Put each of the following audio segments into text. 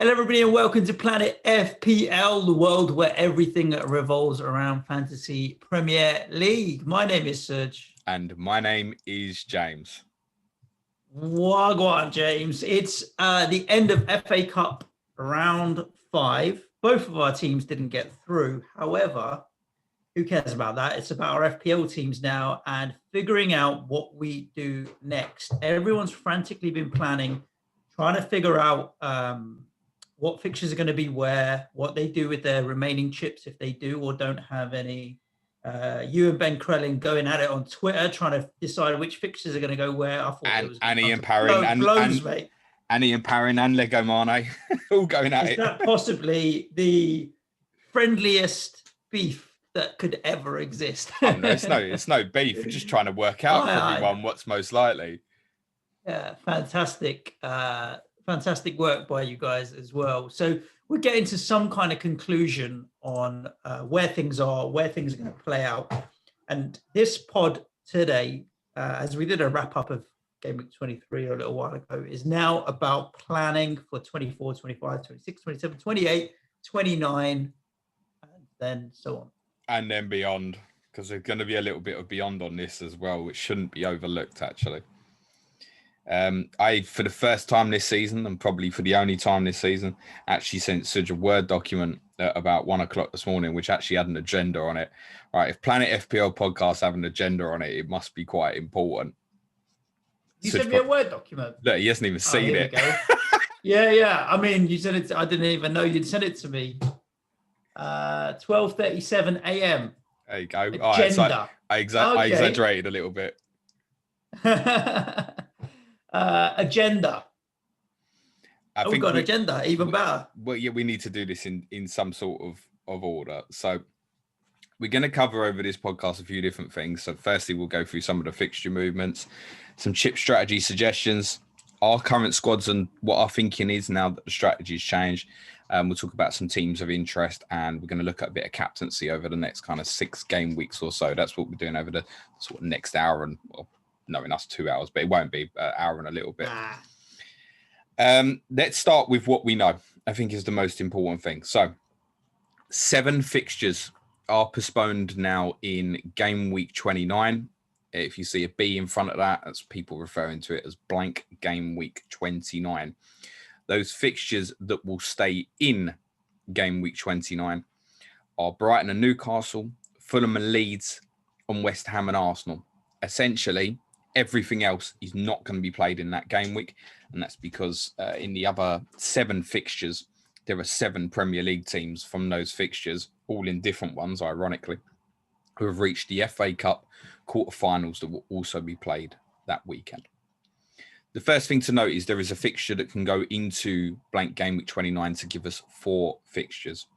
Hello, everybody, and welcome to Planet FPL, the world where everything revolves around Fantasy Premier League. My name is Suj. And my name is James. Wagwan, James. It's the end of FA Cup round 5. Both of our teams didn't get through. However, who cares about that? It's about our FPL teams now and figuring out what we do next. Everyone's frantically been planning, trying to figure out what fixtures are going to be where, what they do with their remaining chips if they do or don't have any. You and Ben Krellin going at it on Twitter, trying to decide which fixtures are going to go where. I thought it was Annie and Parrin mate. Annie and Parrin and Lego Mane all going at it. Is that possibly the friendliest beef that could ever exist? Oh, no, it's no beef. We're just trying to work out for everyone what's most likely. Yeah, fantastic. Fantastic work by you guys as well. So we're getting to some kind of conclusion on where things are, where things are going to play out. And this pod today, as we did a wrap up of Game Week 23 a little while ago, is now about planning for 24, 25, 26, 27, 28, 29, and then so on. And then beyond, because there's going to be a little bit of beyond on this as well, which shouldn't be overlooked, actually. I, for the first time this season, and probably for the only time this season, actually sent Suj a Word document at about 1 o'clock this morning, which actually had an agenda on it. Right, if Planet FPL podcasts have an agenda on it, it must be quite important. You sent me a Word document? Look, he hasn't even seen it. Yeah. I mean, you said it. I didn't even know you'd sent it to me. 12:37 a.m. There you go. Agenda. All right, so I exaggerated a little bit. Agenda. We've got an agenda, even better. Well, yeah, we need to do this in some sort of order. So we're going to cover over this podcast a few different things. So firstly, we'll go through some of the fixture movements, some chip strategy suggestions, our current squads and what our thinking is now that the strategy's changed. We'll talk about some teams of interest, and we're going to look at a bit of captaincy over the next kind of 6 game weeks or so. That's what we're doing over the sort of next hour and, well, knowing us 2 hours, but it won't be an hour and a little bit. Let's start with what we know, I think is the most important thing. So 7 fixtures are postponed now in game week 29. If you see a B in front of that, that's people referring to it as blank game week 29. Those fixtures that will stay in game week 29 are Brighton and Newcastle, Fulham and Leeds, and West Ham and Arsenal. Essentially, everything else is not going to be played in that game week. And that's because in the other 7 fixtures, there are 7 Premier League teams from those fixtures, all in different ones, ironically, who have reached the FA Cup quarterfinals that will also be played that weekend. The first thing to note is there is a fixture that can go into blank game week 29 to give us 4 fixtures.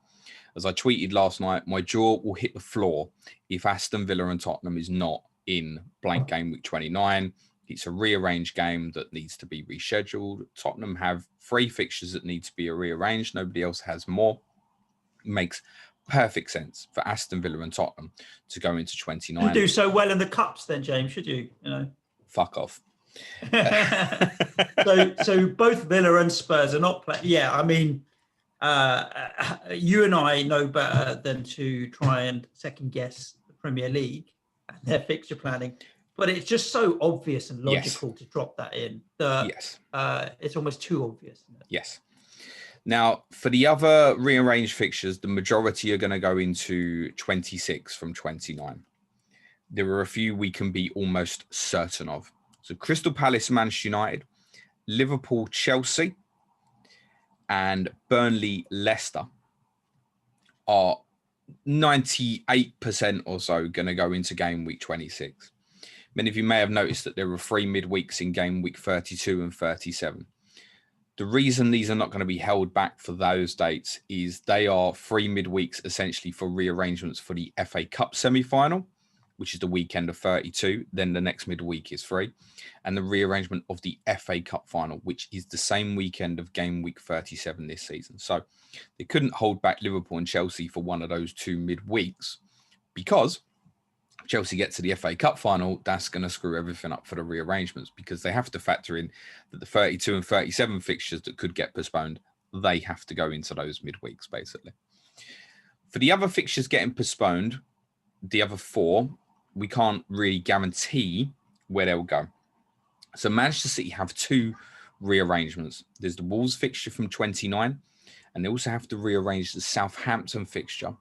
As I tweeted last night, my jaw will hit the floor if Aston Villa and Tottenham is not in blank game week 29. It's a rearranged game that needs to be rescheduled. Tottenham have 3 fixtures that need to be rearranged. Nobody else has more. It makes perfect sense for Aston Villa and Tottenham to go into 29. You do so well in the cups then, James, should you? Fuck off. So both Villa and Spurs are not playing. Yeah, I mean, you and I know better than to try and second guess the Premier League and their fixture planning, but it's just so obvious and logical to drop that in. It's almost too obvious. Isn't it? Yes. Now, for the other rearranged fixtures, the majority are going to go into 26 from 29. There are a few we can be almost certain of. So Crystal Palace, Manchester United, Liverpool, Chelsea, and Burnley, Leicester are 98% or so going to go into game week 26. Many of you may have noticed that there were 3 midweeks in game week 32 and 37. The reason these are not going to be held back for those dates is they are 3 midweeks essentially for rearrangements for the FA Cup semi-final, which is the weekend of 32. Then the next midweek is 3. And the rearrangement of the FA Cup final, which is the same weekend of game week 37 this season. So they couldn't hold back Liverpool and Chelsea for one of those 2 midweeks because Chelsea get to the FA Cup final, that's going to screw everything up for the rearrangements because they have to factor in that the 32 and 37 fixtures that could get postponed they have to go into those midweeks, basically. For the other fixtures getting postponed, the other 4, we can't really guarantee where they'll go. So Manchester City have 2 rearrangements. There's the Wolves fixture from 29, and they also have to rearrange the Southampton fixture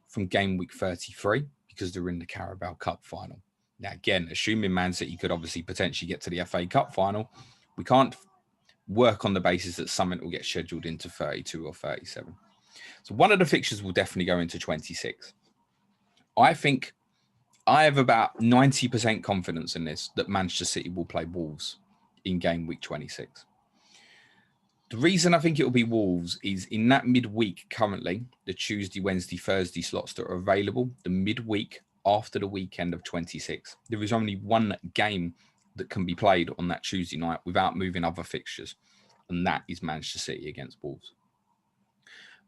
from game week 33 because they're in the Carabao Cup final. Now, again, assuming Man City could obviously potentially get to the FA Cup final, we can't work on the basis that something will get scheduled into 32 or 37. So one of the fixtures will definitely go into 26. I think I have about 90% confidence in this, that Manchester City will play Wolves in game week 26. The reason I think it will be Wolves is in that midweek currently, the Tuesday, Wednesday, Thursday slots that are available, the midweek after the weekend of 26, there is only one game that can be played on that Tuesday night without moving other fixtures, and that is Manchester City against Wolves.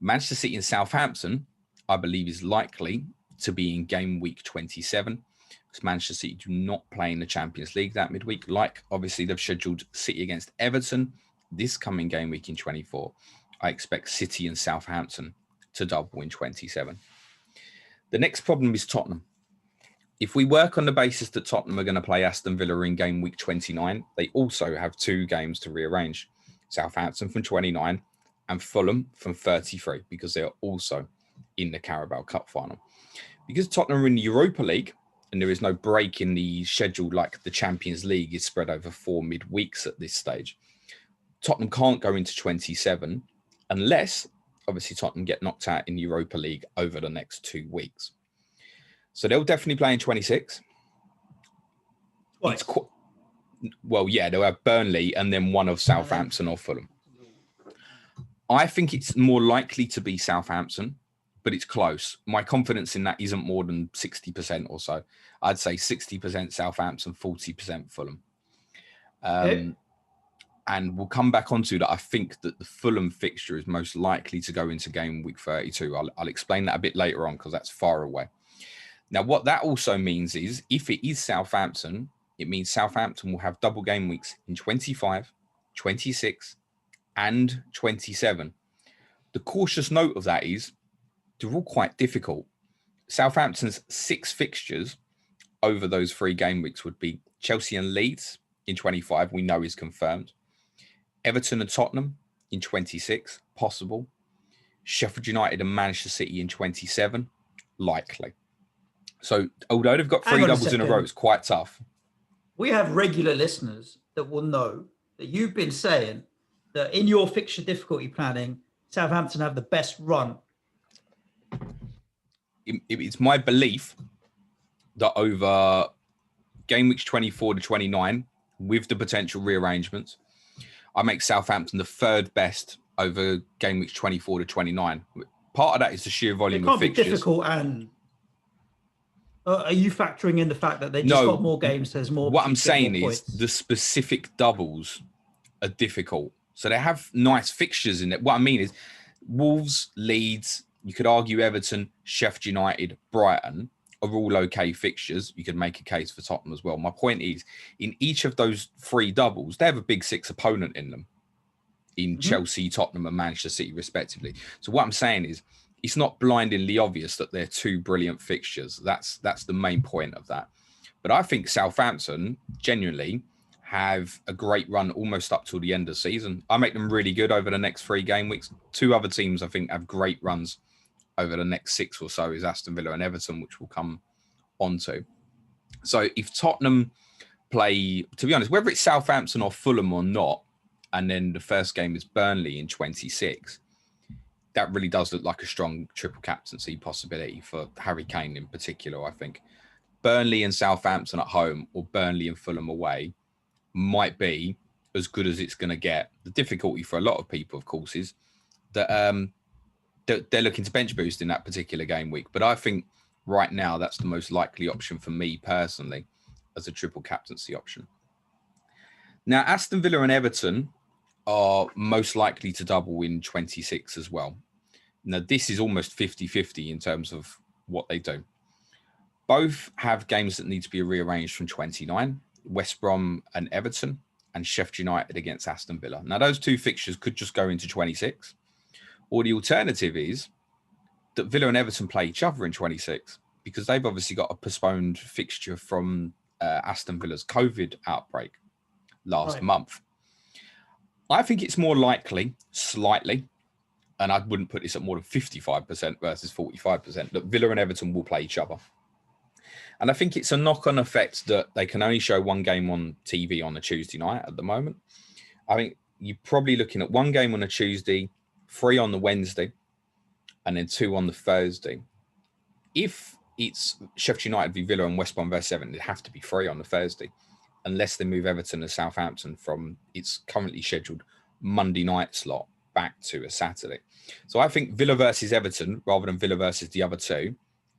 Manchester City and Southampton, I believe, is likely to be in game week 27 because Manchester City do not play in the Champions League that midweek. Like, obviously, they've scheduled City against Everton this coming game week in 24. I expect City and Southampton to double in 27. The next problem is Tottenham. If we work on the basis that Tottenham are going to play Aston Villa in game week 29, they also have 2 games to rearrange. Southampton from 29 and Fulham from 33 because they are also in the Carabao Cup final. Because Tottenham are in the Europa League and there is no break in the schedule like the Champions League is spread over 4 midweeks at this stage, Tottenham can't go into 27 unless, obviously, Tottenham get knocked out in the Europa League over the next 2 weeks. So they'll definitely play in 26. Well, yeah, they'll have Burnley and then one of Southampton or Fulham. I think it's more likely to be Southampton, but it's close. My confidence in that isn't more than 60% or so. I'd say 60% Southampton, 40% Fulham. And we'll come back onto that. I think that the Fulham fixture is most likely to go into game week 32. I'll explain that a bit later on because that's far away. Now, what that also means is if it is Southampton, it means Southampton will have double game weeks in 25, 26, and 27. The cautious note of that is they're all quite difficult. Southampton's 6 fixtures over those 3 game weeks would be Chelsea and Leeds in 25, we know is confirmed. Everton and Tottenham in 26, possible. Sheffield United and Manchester City in 27, likely. So although they've got 3 doubles in a row, it's quite tough. We have regular listeners that will know that you've been saying that in your fixture difficulty planning, Southampton have the best run. It's my belief that over game weeks 24 to 29, with the potential rearrangements, I make Southampton the 3rd best over game weeks 24 to 29. Part of that is the sheer volume of fixtures. It can't be difficult. And are you factoring in the fact that they just got more games? There's more. What I'm saying is the specific doubles are difficult. So they have nice fixtures in it. What I mean is Wolves, Leeds, you could argue Everton, Sheffield United, Brighton are all okay fixtures. You could make a case for Tottenham as well. My point is, in each of those 3 doubles, they have a big 6 opponent in them, in Chelsea, Tottenham, and Manchester City, respectively. So what I'm saying is, it's not blindingly obvious that they're 2 brilliant fixtures. That's the main point of that. But I think Southampton genuinely have a great run almost up till the end of the season. I make them really good over the next 3 game weeks. 2 other teams I think have great runs over the next 6 or so is Aston Villa and Everton, which we'll come onto. So if Tottenham play, to be honest, whether it's Southampton or Fulham or not, and then the first game is Burnley in 26, that really does look like a strong triple captaincy possibility for Harry Kane in particular, I think. Burnley and Southampton at home or Burnley and Fulham away might be as good as it's going to get. The difficulty for a lot of people, of course, is that they're looking to bench boost in that particular game week. But I think right now that's the most likely option for me personally as a triple captaincy option. Now, Aston Villa and Everton are most likely to double in 26 as well. Now, this is almost 50-50 in terms of what they do. Both have games that need to be rearranged from 29, West Brom and Everton, and Sheffield United against Aston Villa. Now, those 2 fixtures could just go into 26. Or the alternative is that Villa and Everton play each other in 26 because they've obviously got a postponed fixture from Aston Villa's COVID outbreak last month. I think it's more likely, slightly, and I wouldn't put this at more than 55% versus 45%, that Villa and Everton will play each other. And I think it's a knock-on effect that they can only show one game on TV on a Tuesday night at the moment. I think you're probably looking at one game on a Tuesday, 3 on the Wednesday, and then 2 on the Thursday. If it's Sheffield United v Villa and West Brom vs Everton, it'd have to be 3 on the Thursday, unless they move Everton to Southampton from its currently scheduled Monday night slot back to a Saturday. So I think Villa versus Everton, rather than Villa versus the other two,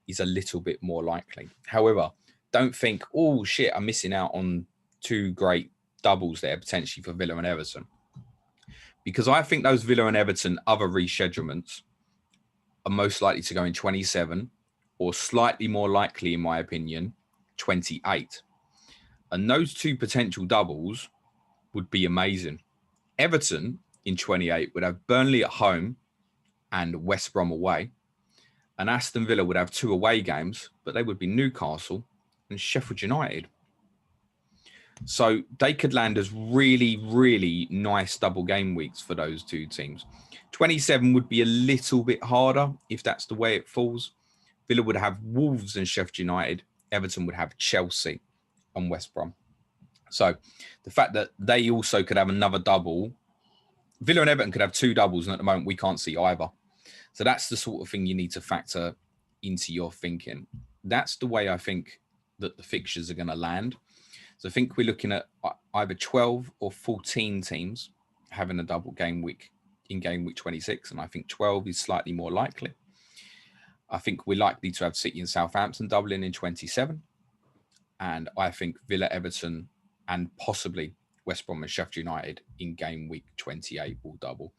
is a little bit more likely. However, don't think, oh shit, I'm missing out on 2 great doubles there potentially for Villa and Everton. Because I think those Villa and Everton other reschedulements are most likely to go in 27, or slightly more likely, in my opinion, 28. And those 2 potential doubles would be amazing. Everton in 28 would have Burnley at home and West Brom away. And Aston Villa would have 2 away games, but they would be Newcastle and Sheffield United. So they could land as really, really nice double game weeks for those 2 teams. 27 would be a little bit harder if that's the way it falls. Villa would have Wolves and Sheffield United. Everton would have Chelsea and West Brom. So the fact that they also could have another double, Villa and Everton could have 2 doubles, and at the moment we can't see either. So that's the sort of thing you need to factor into your thinking. That's the way I think that the fixtures are going to land. So I think we're looking at either 12 or 14 teams having a double game week in game week 26. And I think 12 is slightly more likely. I think we're likely to have City and Southampton doubling in 27. And I think Villa, Everton, and possibly West Brom and Sheffield United in game week 28 will double.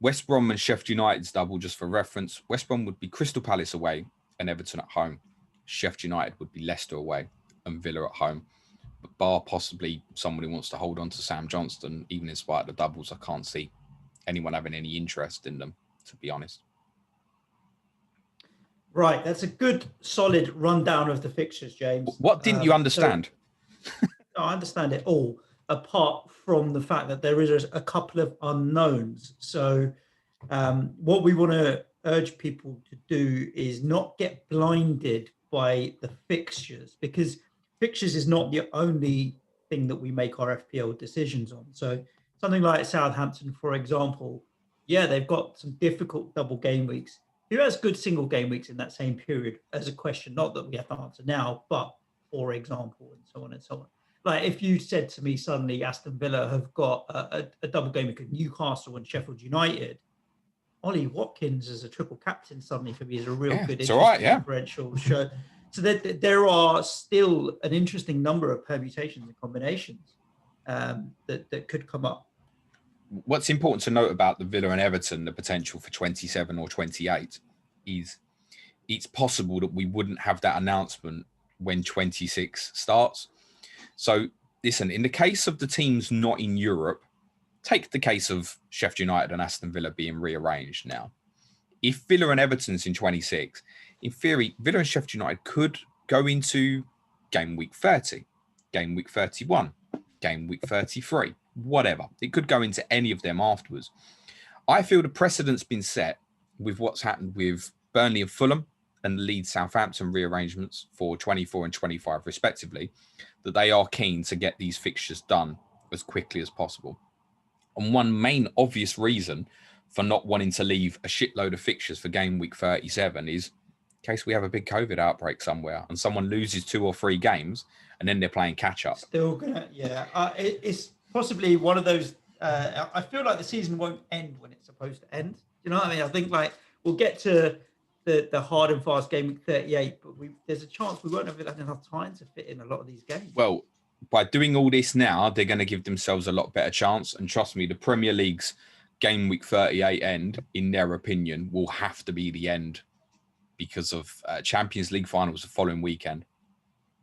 West Brom and Sheffield United's double, just for reference, West Brom would be Crystal Palace away and Everton at home. Sheffield United would be Leicester away and Villa at home. But bar possibly someone who wants to hold on to Sam Johnston, even in spite of the doubles, I can't see anyone having any interest in them, to be honest. Right, that's a good, solid rundown of the fixtures, James. What didn't you understand? I understand it all, apart from the fact that there is a couple of unknowns. So what we want to urge people to do is not get blinded by the fixtures, because fixtures is not the only thing that we make our FPL decisions on. So something like Southampton, for example, yeah, they've got some difficult double game weeks. Who has good single game weeks in that same period as a question? Not that we have to answer now, but for example, and so on and so on. Like if you said to me suddenly Aston Villa have got a double game week of Newcastle and Sheffield United, Ollie Watkins as a triple captain suddenly for me is a real good differential show. So that there are still an interesting number of permutations and combinations that could come up. What's important to note about the Villa and Everton, the potential for 27 or 28, is it's possible that we wouldn't have that announcement when 26 starts. So listen, in the case of the teams not in Europe, take the case of Sheffield United and Aston Villa being rearranged now. If Villa and Everton's in 26, in theory, Villa and Sheffield United could go into game week 30, game week 31, game week 33, whatever. It could go into any of them afterwards. I feel the precedent's been set with what's happened with Burnley and Fulham and the Leeds Southampton rearrangements for 24 and 25 respectively, that they are keen to get these fixtures done as quickly as possible. And one main obvious reason for not wanting to leave a shitload of fixtures for game week 37 is in case we have a big COVID outbreak somewhere and someone loses 2 or 3 games and then they're playing catch up. Still gonna, it's possibly one of those. I feel like the season won't end when it's supposed to end. You know what I mean? I think like we'll get to the hard and fast game week 38, but there's a chance we won't have enough time to fit in a lot of these games. Well, by doing all this now, they're going to give themselves a lot better chance. And trust me, the Premier League's game week 38 end, in their opinion, will have to be the end because of Champions League finals the following weekend.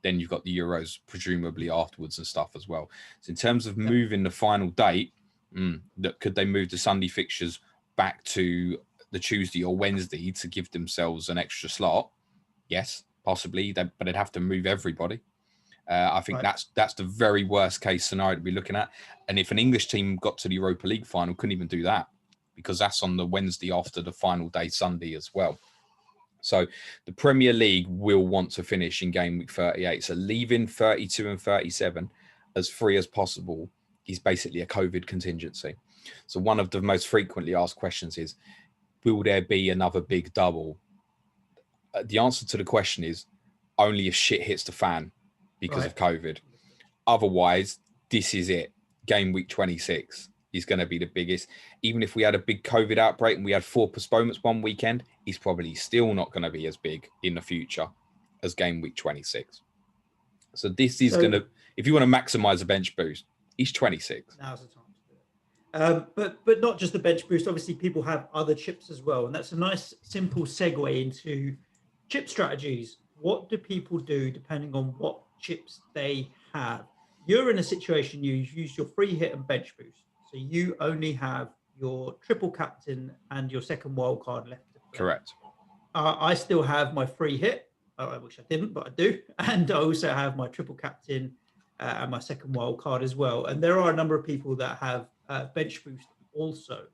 Then you've got the Euros presumably afterwards and stuff as well. So in terms of moving the final date, could they move the Sunday fixtures back to the Tuesday or Wednesday to give themselves an extra slot? Yes, possibly, but they'd have to move everybody. I think that's the very worst case scenario to be looking at. And if an English team got to the Europa League final, couldn't even do that because that's on the Wednesday after the final day, Sunday as well. So the Premier League will want to finish in game week 38. So leaving 32 and 37 as free as possible is basically a COVID contingency. So one of the most frequently asked questions is, will there be another big double? The answer to the question is only if shit hits the fan because of COVID. Otherwise, this is it. Game week 26 is going to be the biggest. Even if we had a big COVID outbreak and we had 4 postponements one weekend, it's probably still not going to be as big in the future as game week 26. So this is going to, if you want to maximize a bench boost, it's 26. Now's the time to do it. But not just the bench boost. Obviously, people have other chips as well. And that's a nice, simple segue into chip strategies. What do people do depending on what chips they have? You're in a situation, you use your free hit and bench boost. So you only have your triple captain and your second wild card left to play. Correct. I still have my free hit. I wish I didn't, but I do. And I also have my triple captain and my second wild card as well. And there are a number of people that have bench boost also.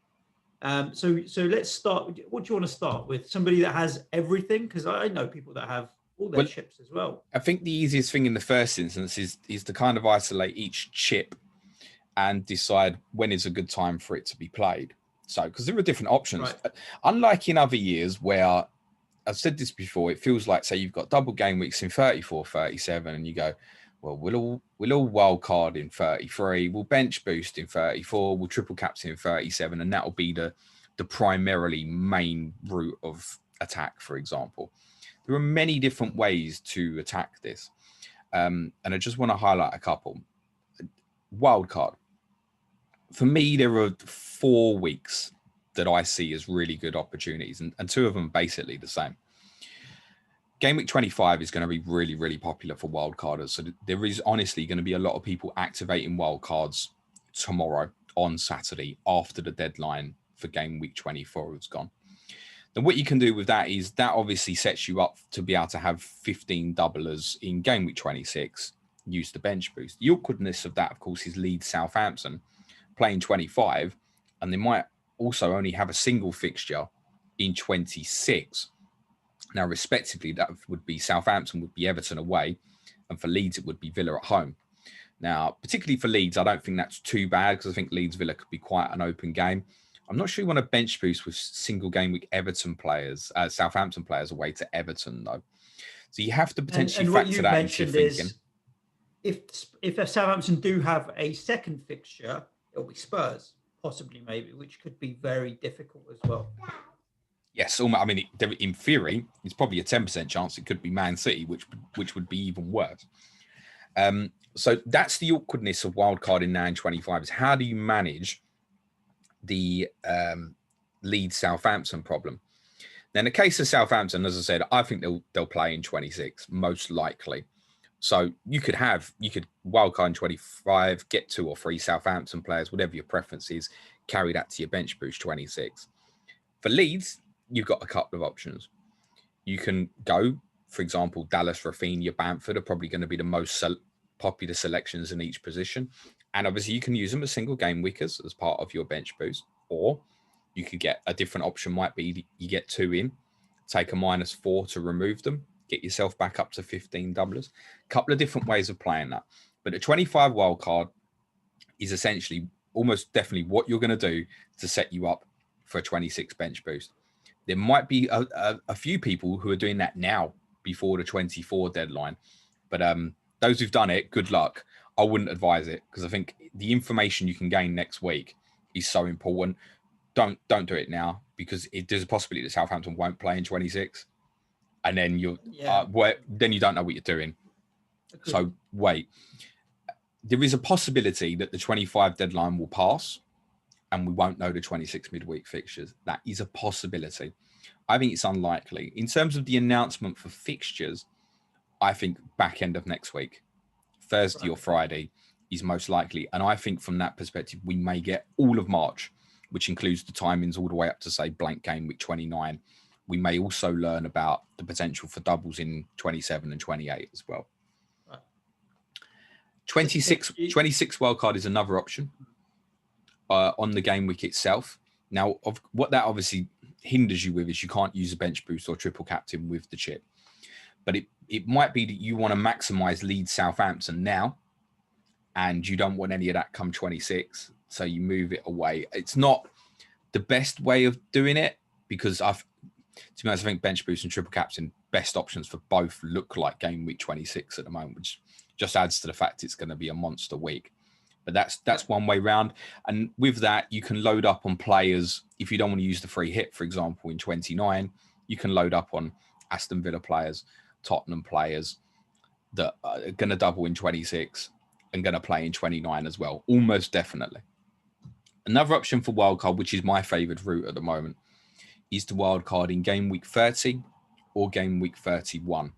So let's start. What do you want to start with? Somebody that has everything? Because I know people that have all their chips as well. I think the easiest thing in the first instance is to kind of isolate each chip and decide when is a good time for it to be played. So, because there are different options. Right. Unlike in other years where, I've said this before, it feels like, say, you've got double game weeks in 34, 37, and you go, well, we'll all wild card in 33, we'll bench boost in 34, we'll triple captain in 37, and that'll be the primarily main route of attack, for example. There are many different ways to attack this. And I just want to highlight a couple. Wildcard. For me, there are 4 weeks that I see as really good opportunities, and 2 of them basically the same. Game week 25 is going to be really, really popular for wildcarders. So there is honestly going to be a lot of people activating wildcards tomorrow on Saturday after the deadline for game week 24 has gone. Then what you can do with that is that obviously sets you up to be able to have 15 doublers in game week 26, use the bench boost. The awkwardness of that, of course, is Leeds Southampton playing 25, and they might also only have a single fixture in 26. Now, respectively, that would be Southampton would be Everton away, and for Leeds, it would be Villa at home. Now, particularly for Leeds, I don't think that's too bad because I think Leeds Villa could be quite an open game. I'm not sure you want to bench boost with single game week Everton players, Southampton players away to Everton, though. So you have to potentially factor that into your thinking. If Southampton do have a second fixture, it'll be Spurs, possibly, maybe, which could be very difficult as well. Yes, I mean, in theory, it's probably a 10% chance it could be Man City, which would be even worse. So that's the awkwardness of wildcarding now in 25 is how do you manage the Leeds Southampton problem? Now, in the case of Southampton, as I said, I think they'll play in 26, most likely. So you could wildcard in 25, get 2 or 3 Southampton players, whatever your preference is, carry that to your bench boost 26. For Leeds, you've got a couple of options. You can go, for example, Dallas, Rafinha, Bamford are probably going to be the most popular selections in each position. And obviously you can use them as single game weekers as part of your bench boost. Or you could get a different option, might be you get 2 in, take a -4 to remove them, get yourself back up to 15 doublers. A couple of different ways of playing that. But a 25 wildcard is essentially almost definitely what you're going to do to set you up for a 26 bench boost. There might be a few people who are doing that now before the 24 deadline. But those who've done it, good luck. I wouldn't advise it because I think the information you can gain next week is so important. Don't do it now because there's a possibility that Southampton won't play in 26. And then then you don't know what you're doing. Agreed. So wait. There is a possibility that the 25 deadline will pass and we won't know the 26 midweek fixtures. That is a possibility. I think it's unlikely. In terms of the announcement for fixtures, I think back end of next week, Thursday or Friday is most likely. And I think from that perspective, we may get all of March which includes the timings all the way up to, say, blank game week 29. We may also learn about the potential for doubles in 27 and 28 as well. Right. 26 wildcard is another option on the game week itself. Now, what that obviously hinders you with is you can't use a bench boost or triple captain with the chip. But it might be that you want to maximize Leeds Southampton now, and you don't want any of that come 26. So you move it away. It's not the best way of doing it, because to be honest, I think bench boost and triple captain, best options for both, look like game week 26 at the moment, which just adds to the fact it's going to be a monster week. But that's one way round. And with that, you can load up on players. If you don't want to use the free hit, for example, in 29, you can load up on Aston Villa players, Tottenham players that are going to double in 26 and going to play in 29 as well, almost definitely. Another option for wildcard, which is my favoured route at the moment, is to wildcard in game week 30 or game week 31.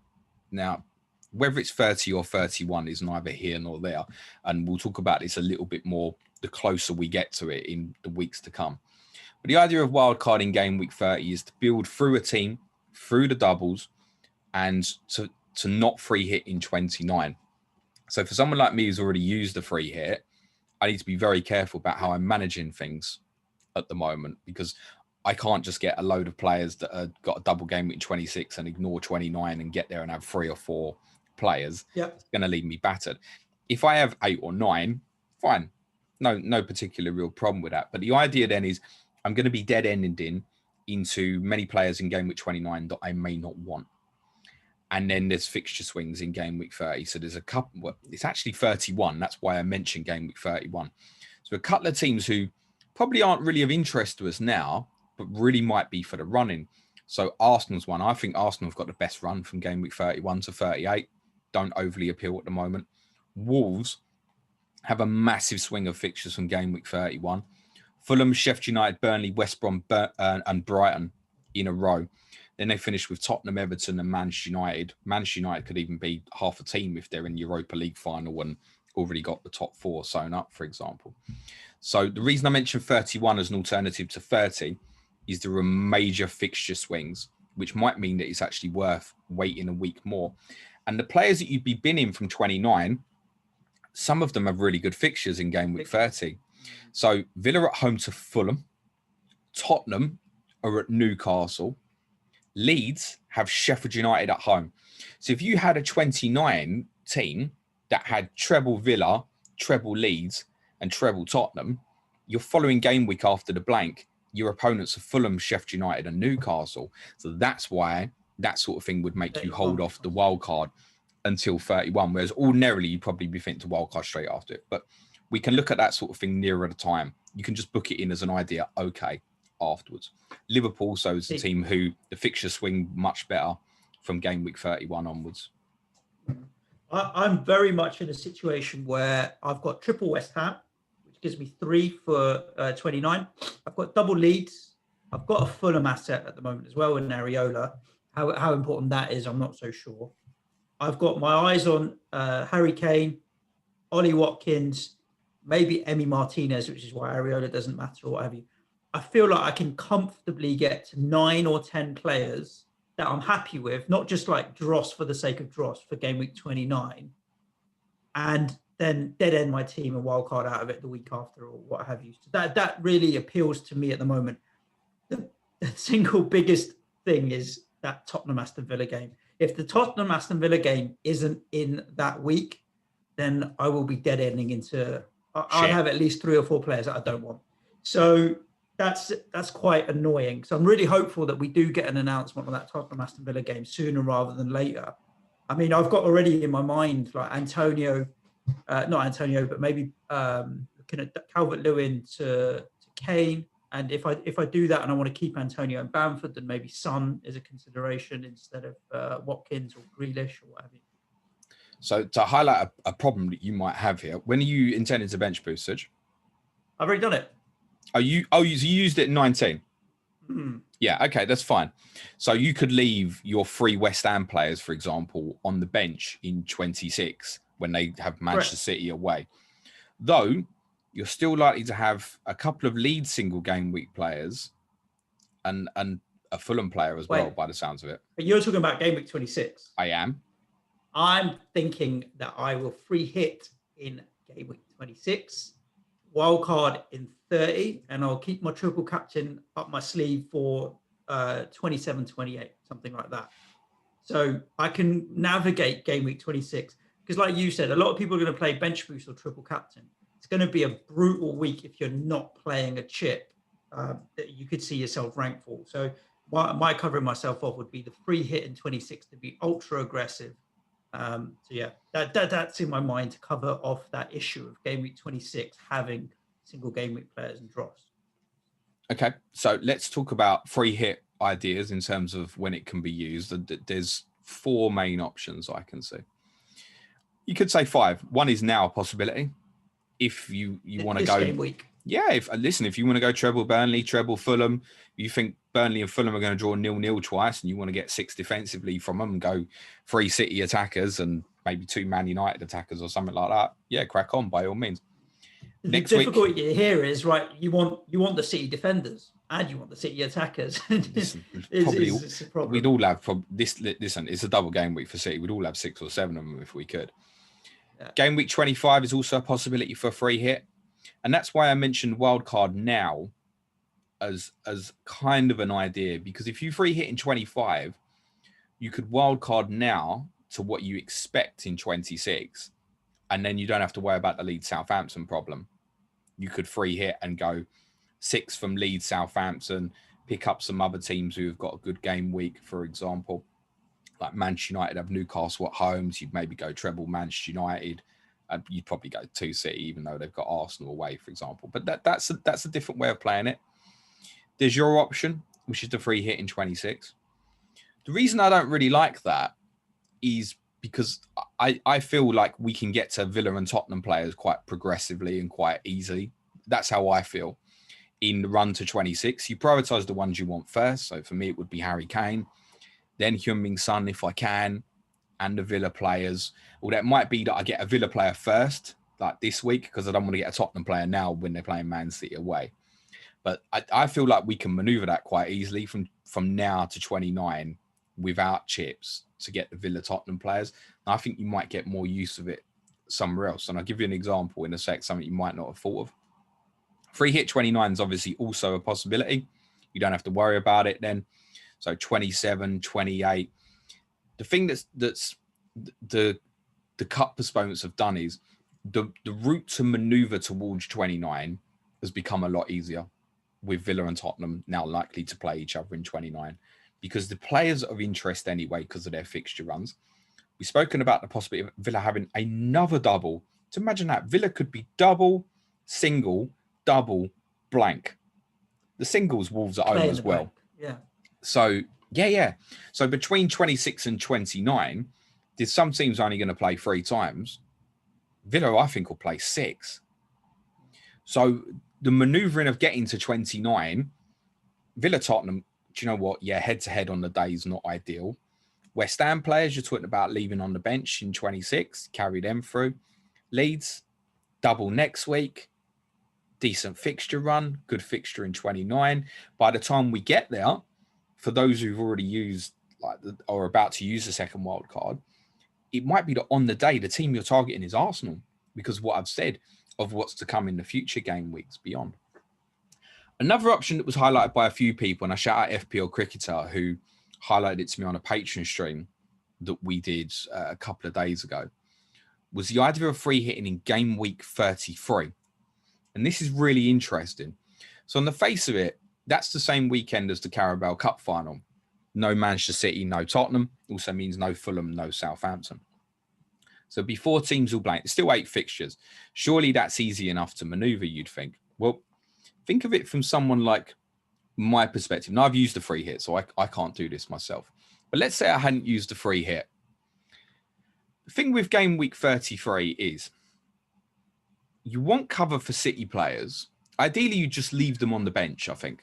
Now, whether it's 30 or 31 is neither here nor there. And we'll talk about this a little bit more the closer we get to it in the weeks to come. But the idea of wildcard in game week 30 is to build through a team, through the doubles, and to not free hit in 29. So for someone like me who's already used the free hit, I need to be very careful about how I'm managing things at the moment, because I can't just get a load of players that have got a double game week in 26 and ignore 29 and get there and have 3 or 4 players. Yep. It's going to leave me battered. If I have 8 or 9, fine. No particular real problem with that. But the idea then is I'm going to be dead ending into many players in game week 29 that I may not want. And then there's fixture swings in game week 30. So there's a couple, well, it's actually 31. That's why I mentioned game week 31. So a couple of teams who probably aren't really of interest to us now, but really might be for the running. So Arsenal's one. I think Arsenal have got the best run from game week 31 to 38. Don't overly appeal at the moment. Wolves have a massive swing of fixtures from game week 31. Fulham, Sheffield United, Burnley, West Brom, and Brighton in a row. Then they finish with Tottenham, Everton, and Manchester United. Manchester United could even be half a team if they're in the Europa League final and already got the top 4 sewn up, for example. So the reason I mentioned 31 as an alternative to 30 is there are major fixture swings, which might mean that it's actually worth waiting a week more. And the players that you'd be binning from 29, some of them have really good fixtures in game week 30. So Villa at home to Fulham, Tottenham are at Newcastle, Leeds have Sheffield United at home. So if you had a 29 team that had treble Villa, treble Leeds, and treble Tottenham, your following game week after the blank, your opponents are Fulham, Sheffield United, and Newcastle. So that's why that sort of thing would make you hold off the wild card until 31, whereas ordinarily you'd probably be thinking to wild card straight after it. But we can look at that sort of thing nearer the time. You can just book it in as an idea, okay, afterwards. Liverpool also is a team who the fixtures swing much better from game week 31 onwards. I'm very much in a situation where I've got triple West Ham, which gives me 3 for 29. I've got double Leeds. I've got a Fulham asset at the moment as well in Areola. How important that is, I'm not so sure. I've got my eyes on Harry Kane, Ollie Watkins, maybe Emi Martinez, which is why Areola doesn't matter or what have you. I feel like I can comfortably get to 9 or 10 players that I'm happy with, not just like dross for the sake of dross for game week 29, and then dead end my team and wildcard out of it the week after or what have you. So that really appeals to me at the moment. The single biggest thing is that Tottenham Aston Villa game. If the Tottenham Aston Villa game isn't in that week, then I will be dead ending into. I'll have at least 3 or 4 players that I don't want. So that's quite annoying. So I'm really hopeful that we do get an announcement on that Tottenham Aston Villa game sooner rather than later. I mean, I've got already in my mind like not Antonio, but maybe looking at Calvert-Lewin to Kane. And if I do that and I want to keep Antonio and Bamford, then maybe Son is a consideration instead of Watkins or Grealish or what have you. So to highlight a problem that you might have here, when are you intending to bench boost, Suj? I've already done it. You used it in 19? Mm-hmm. Yeah, okay, that's fine. So you could leave your 3 West Ham players, for example, on the bench in 26 when they have Manchester City away. Though, you're still likely to have a couple of lead single game week players and a Fulham player as well, by the sounds of it. But you're talking about game week 26. I am. I'm thinking that I will free hit in game week 26, wildcard in 30, and I'll keep my triple captain up my sleeve for 27, 28, something like that. So I can navigate game week 26 because, like you said, a lot of people are going to play bench boost or triple captain. It's going to be a brutal week if you're not playing a chip that you could see yourself ranked for. So my covering myself off would be the free hit in 26 to be ultra aggressive. So yeah, that's in my mind to cover off that issue of game week 26 having single game week players and drops. Okay, so let's talk about free hit ideas in terms of when it can be used. There's 4 main options I can see. You could say 5. One is now a possibility. If you want to go game week. Yeah, if you want to go treble Burnley, treble Fulham, you think Burnley and Fulham are going to draw 0-0 twice and you want to get 6 defensively from them and go 3 City attackers and maybe 2 Man United attackers or something like that, yeah, crack on by all means. The difficulty here is, right, you want the City defenders and you want the City attackers. We'd all have listen, it's a double game week for City. We'd all have 6 or 7 of them if we could. Yeah. Game week 25 is also a possibility for a free hit. And that's why I mentioned wildcard now as kind of an idea, because if you free hit in 25, you could wildcard now to what you expect in 26, and then you don't have to worry about the Leeds Southampton problem. You could free hit and go 6 from Leeds Southampton, pick up some other teams who have got a good game week, for example. Like Manchester United have Newcastle at home, so you'd maybe go treble Manchester United. You'd probably go 2 City, even though they've got Arsenal away, for example. But that's a different way of playing it. There's your option, which is the free hit in 26. The reason I don't really like that is because I feel like we can get to Villa and Tottenham players quite progressively and quite easily. That's how I feel. In the run to 26, you prioritise the ones you want first. So for me, it would be Harry Kane, then Heung-min Son if I can, and the Villa players. Well, that might be that I get a Villa player first, like this week, because I don't want to get a Tottenham player now when they're playing Man City away. But I feel like we can manoeuvre that quite easily from now to 29 without chips to get the Villa Tottenham players. And I think you might get more use of it somewhere else. And I'll give you an example in a sec, something you might not have thought of. Free hit 29 is obviously also a possibility. You don't have to worry about it then. So 27, 28. The thing that's the cut postponements have done is the route to maneuver towards 29 has become a lot easier with Villa and Tottenham now likely to play each other in 29 because the players are of interest anyway because of their fixture runs. We've spoken about the possibility of Villa having another double. To imagine that Villa could be double, single, double, blank. The singles Wolves at home as well. Yeah. So yeah. So between 26 and 29, there's some teams only going to play 3 times. Villa, I think, will play 6. So the manoeuvring of getting to 29, Villa Tottenham, do you know what? Yeah, head-to-head on the day is not ideal. West Ham players, you're talking about leaving on the bench in 26, carry them through. Leeds, double next week. Decent fixture run, good fixture in 29. By the time we get there, for those who've already used or about to use the second wild card, it might be that on the day, the team you're targeting is Arsenal because of what I've said of what's to come in the future game weeks beyond. Another option that was highlighted by a few people, and I shout out FPL Cricketer, who highlighted it to me on a Patreon stream that we did a couple of days ago, was the idea of free hitting in game week 33. And this is really interesting. So on the face of it, that's the same weekend as the Carabao Cup final. No Manchester City, no Tottenham. Also means no Fulham, no Southampton. So before teams all blank, still 8 fixtures. Surely that's easy enough to maneuver, you'd think. Well, think of it from someone like my perspective. Now, I've used the free hit, so I can't do this myself. But let's say I hadn't used the free hit. The thing with game week 33 is you want cover for City players. Ideally, you just leave them on the bench, I think,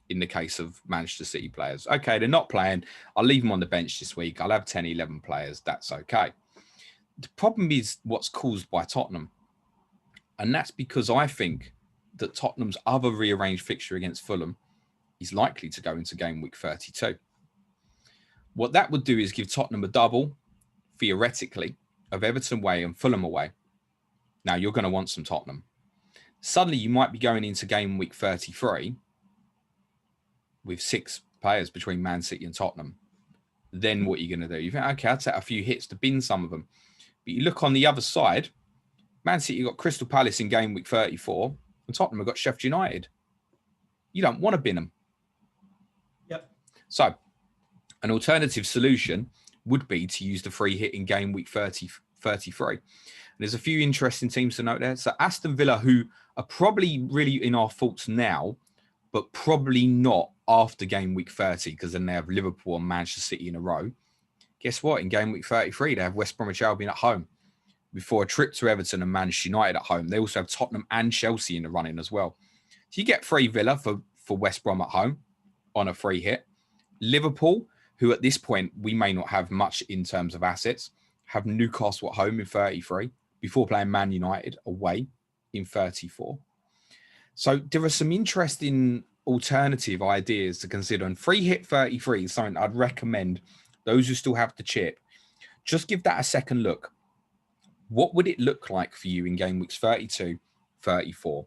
in the case of Manchester City players. Okay, they're not playing. I'll leave them on the bench this week. I'll have 10, 11 players. That's okay. The problem is what's caused by Tottenham. And that's because I think that Tottenham's other rearranged fixture against Fulham is likely to go into game week 32. What that would do is give Tottenham a double, theoretically, of Everton away and Fulham away. Now, you're going to want some Tottenham. Suddenly, you might be going into game week 33 with 6 players between Man City and Tottenham. Then what are you going to do? You think, okay, I'll take a few hits to bin some of them. But you look on the other side, Man City got Crystal Palace in game week 34, and Tottenham have got Sheffield United. You don't want to bin them. Yep. So, an alternative solution would be to use the free hit in game week 33. And there's a few interesting teams to note there. So, Aston Villa, who are probably really in our thoughts now, but probably not after game week 30, because then they have Liverpool and Manchester City in a row. Guess what? In game week 33, they have West Bromwich Albion at home before a trip to Everton and Manchester United at home. They also have Tottenham and Chelsea in the running as well. So you get free Villa for West Brom at home on a free hit. Liverpool, who at this point we may not have much in terms of assets, have Newcastle at home in 33 before playing Man United away in 34. So there are some interesting alternative ideas to consider. And free hit 33 is something I'd recommend those who still have the chip. Just give that a second look. What would it look like for you in game weeks 32, 34?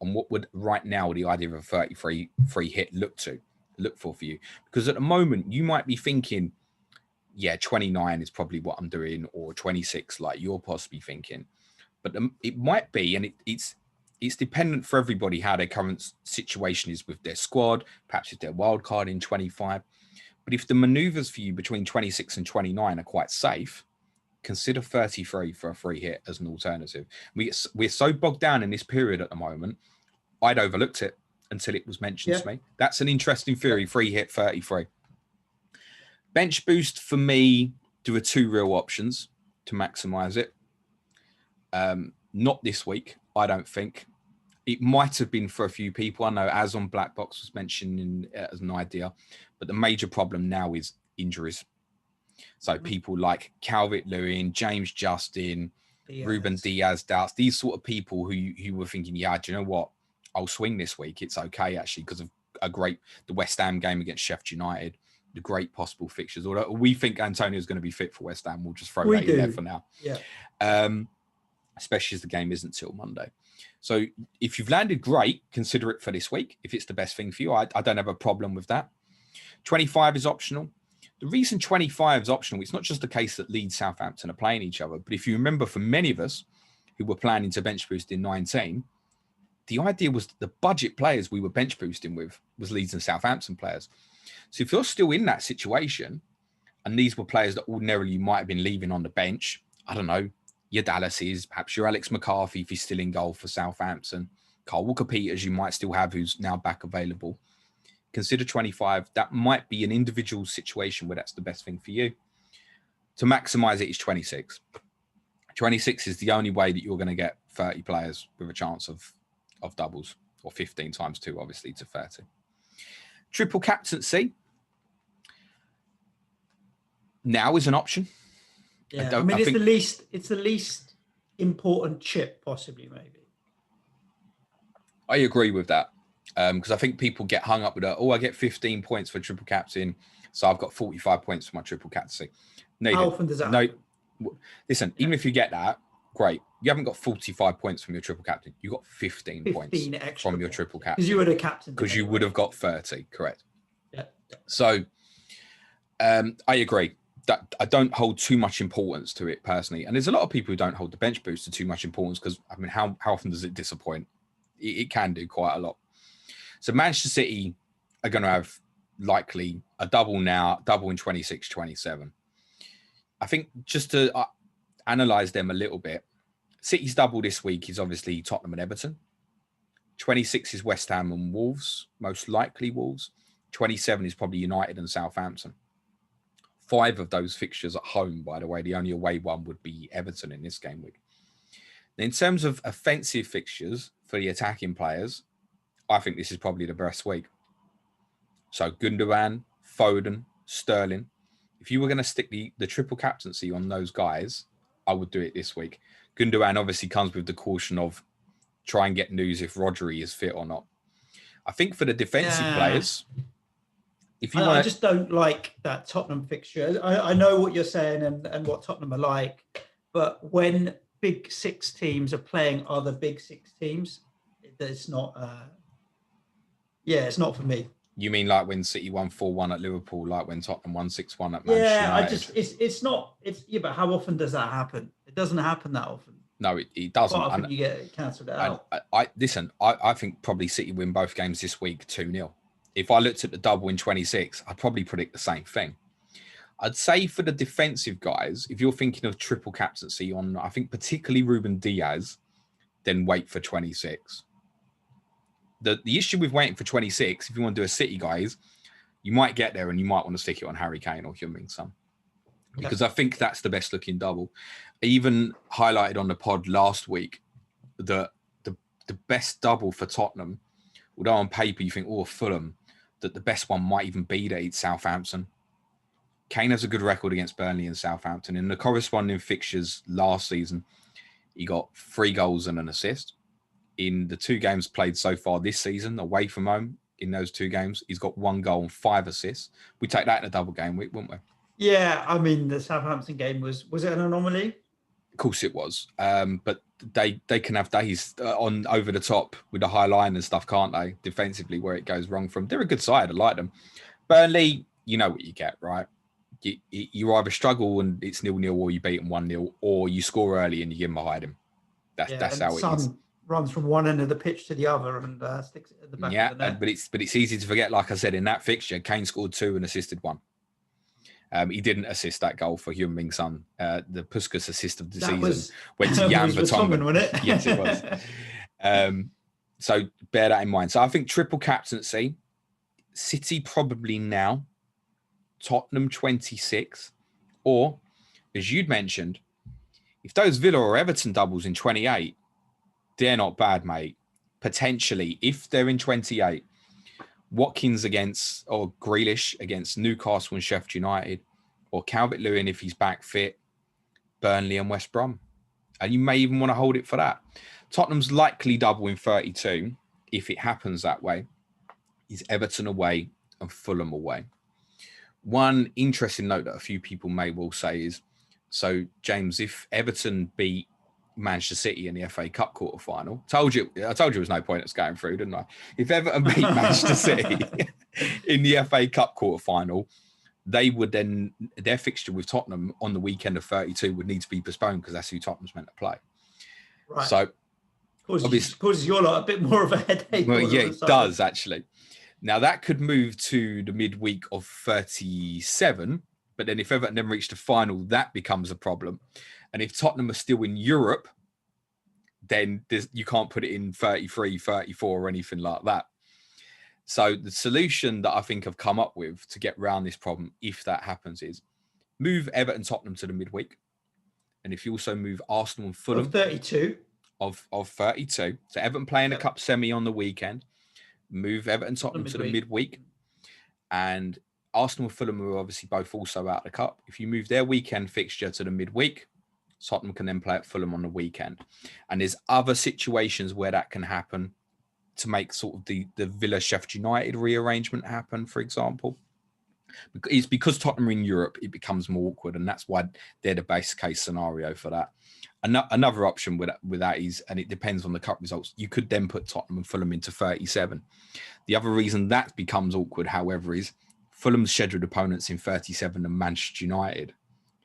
And what would right now the idea of a 33 free hit look for you? Because at the moment you might be thinking, yeah, 29 is probably what I'm doing, or 26 like you're possibly thinking. But it might be, and it's dependent for everybody how their current situation is with their squad, perhaps if they're wildcard in 25. But if the maneuvers for you between 26 and 29 are quite safe, consider 33 for a free hit as an alternative. We're so bogged down in this period at the moment, I'd overlooked it until it was mentioned to me. That's an interesting theory, free hit 33. Bench boost for me, there are 2 real options to maximize it. Not this week, I don't think. It might have been for a few people. I know as on Black Box was mentioned as an idea, but the major problem now is injuries. So people like Calvert-Lewin, James Justin, Ruben Diaz, Doubts, these sort of people who were thinking, yeah, do you know what? I'll swing this week. It's okay, actually, because of the West Ham game against Sheffield United, the great possible fixtures. Although we think Antonio's going to be fit for West Ham, we'll just throw that in there for now. Yeah. Especially as the game isn't till Monday. So if you've landed, great, consider it for this week. If it's the best thing for you, I don't have a problem with that. 25 is optional. The reason 25 is optional, it's not just the case that Leeds, Southampton are playing each other, but if you remember, for many of us who were planning to bench boost in 19, the idea was the budget players we were bench boosting with was Leeds and Southampton players. So if you're still in that situation, and these were players that ordinarily you might have been leaving on the bench, I don't know, your Dallases, perhaps your Alex McCarthy if he's still in goal for Southampton, Carl Walker-Peters you might still have who's now back available. Consider 25. That might be an individual situation where that's the best thing for you. To maximize it is 26. 26 is the only way that you're going to get 30 players with a chance of doubles, or 15 times 2, obviously, to 30. Triple captaincy now is an option. Yeah, I mean, it's the least important chip, possibly, maybe. I agree with that. Because I think people get hung up with I get 15 points for triple captain, so I've got 45 points for my triple captaincy. How often does that happen? Listen, even if you get that, great. You haven't got 45 points from your triple captain. You got 15 points from your triple captain. Because you were a captain. Because you would have got 30, correct. Yeah. So I agree that I don't hold too much importance to it personally. And there's a lot of people who don't hold the bench boost to too much importance because, I mean, how often does it disappoint? It can do quite a lot. So Manchester City are going to have likely a double now, double in 26, 27. I think just to analyse them a little bit, City's double this week is obviously Tottenham and Everton. 26 is West Ham and Wolves, most likely Wolves. 27 is probably United and Southampton. 5 of those fixtures at home, by the way. The only away one would be Everton in this game week. In terms of offensive fixtures for the attacking players, I think this is probably the best week. So Gundogan, Foden, Sterling. If you were going to stick the triple captaincy on those guys, I would do it this week. Gundogan obviously comes with the caution of try and get news if Rodri is fit or not. I think for the defensive players, if you I just don't like that Tottenham fixture. I know what you're saying and what Tottenham are like, but when big six teams are playing other big six teams, it's not. It's not for me. You mean like when City won 4-1 at Liverpool, like when Tottenham won 6-1 at Manchester United? It's not. But how often does that happen? It doesn't happen that often. No, it doesn't. Quite often you get cancelled out. I think probably City win both games this week 2-0. If I looked at the double in 26, I'd probably predict the same thing. I'd say for the defensive guys, if you're thinking of triple captaincy on, I think particularly Ruben Diaz, then wait for 26. The issue with waiting for 26, if you want to do a City guys, you might get there and you might want to stick it on Harry Kane or Heung-min Son. Because I think that's the best looking double. I even highlighted on the pod last week that the best double for Tottenham, although on paper you think, Fulham, that the best one might even be that it's Southampton. Kane has a good record against Burnley and Southampton. In the corresponding fixtures last season, he got 3 goals and an assist. In the 2 games played so far this season, away from home, in those 2 games, he's got 1 goal and 5 assists. We take that in a double game week, wouldn't we? Yeah, I mean, the Southampton game was it an anomaly? Of course it was. But they can have days on over the top with the high line and stuff, can't they? Defensively, where it goes wrong from. They're a good side. I like them. Burnley, you know what you get, right? You either struggle and it's 0-0 or you beat them 1-0 or you score early and you give them a hiding. That's how it is. Runs from one end of the pitch to the other and sticks it at the back of the net. But it's easy to forget, like I said, in that fixture, Kane scored 2 and assisted 1. He didn't assist that goal for Heung-min Son. The Puskas assist of the season went to Jan Vertonghen, wasn't it? Yes, it was. So bear that in mind. So I think triple captaincy, City probably now, Tottenham 26, or as you'd mentioned, if those Villa or Everton doubles in 28, they're not bad, mate. Potentially, if they're in 28, Watkins against, or Grealish against Newcastle and Sheffield United, or Calvert-Lewin if he's back fit, Burnley and West Brom. And you may even want to hold it for that. Tottenham's likely double in 32, if it happens that way, is Everton away and Fulham away. One interesting note that a few people may well say is, so James, if Everton beat Manchester City in the FA Cup quarter-final. I told you there was no point in us going through, didn't I? If Everton beat Manchester City in the FA Cup quarter-final, they would then, their fixture with Tottenham on the weekend of 32 would need to be postponed because that's who Tottenham's meant to play. Right. So, causes your lot a bit more of a headache. Well, yeah, it does actually. Now that could move to the midweek of 37, but then if Everton then reach the final, that becomes a problem. And if Tottenham are still in Europe, then you can't put it in 33, 34 or anything like that. So the solution that I think I've come up with to get around this problem, if that happens, is move Everton Tottenham to the midweek. And if you also move Arsenal and Fulham. Of 32. Of 32. So Everton playing a cup semi on the weekend. Move Everton Tottenham to the midweek. And Arsenal and Fulham are obviously both also out of the cup. If you move their weekend fixture to the midweek, Tottenham can then play at Fulham on the weekend. And there's other situations where that can happen to make sort of the Villa Sheffield United rearrangement happen, for example. It's because Tottenham are in Europe, it becomes more awkward. And that's why they're the base case scenario for that. Another option with that is, and it depends on the cup results, you could then put Tottenham and Fulham into 37. The other reason that becomes awkward, however, is Fulham's scheduled opponents in 37 and Manchester United,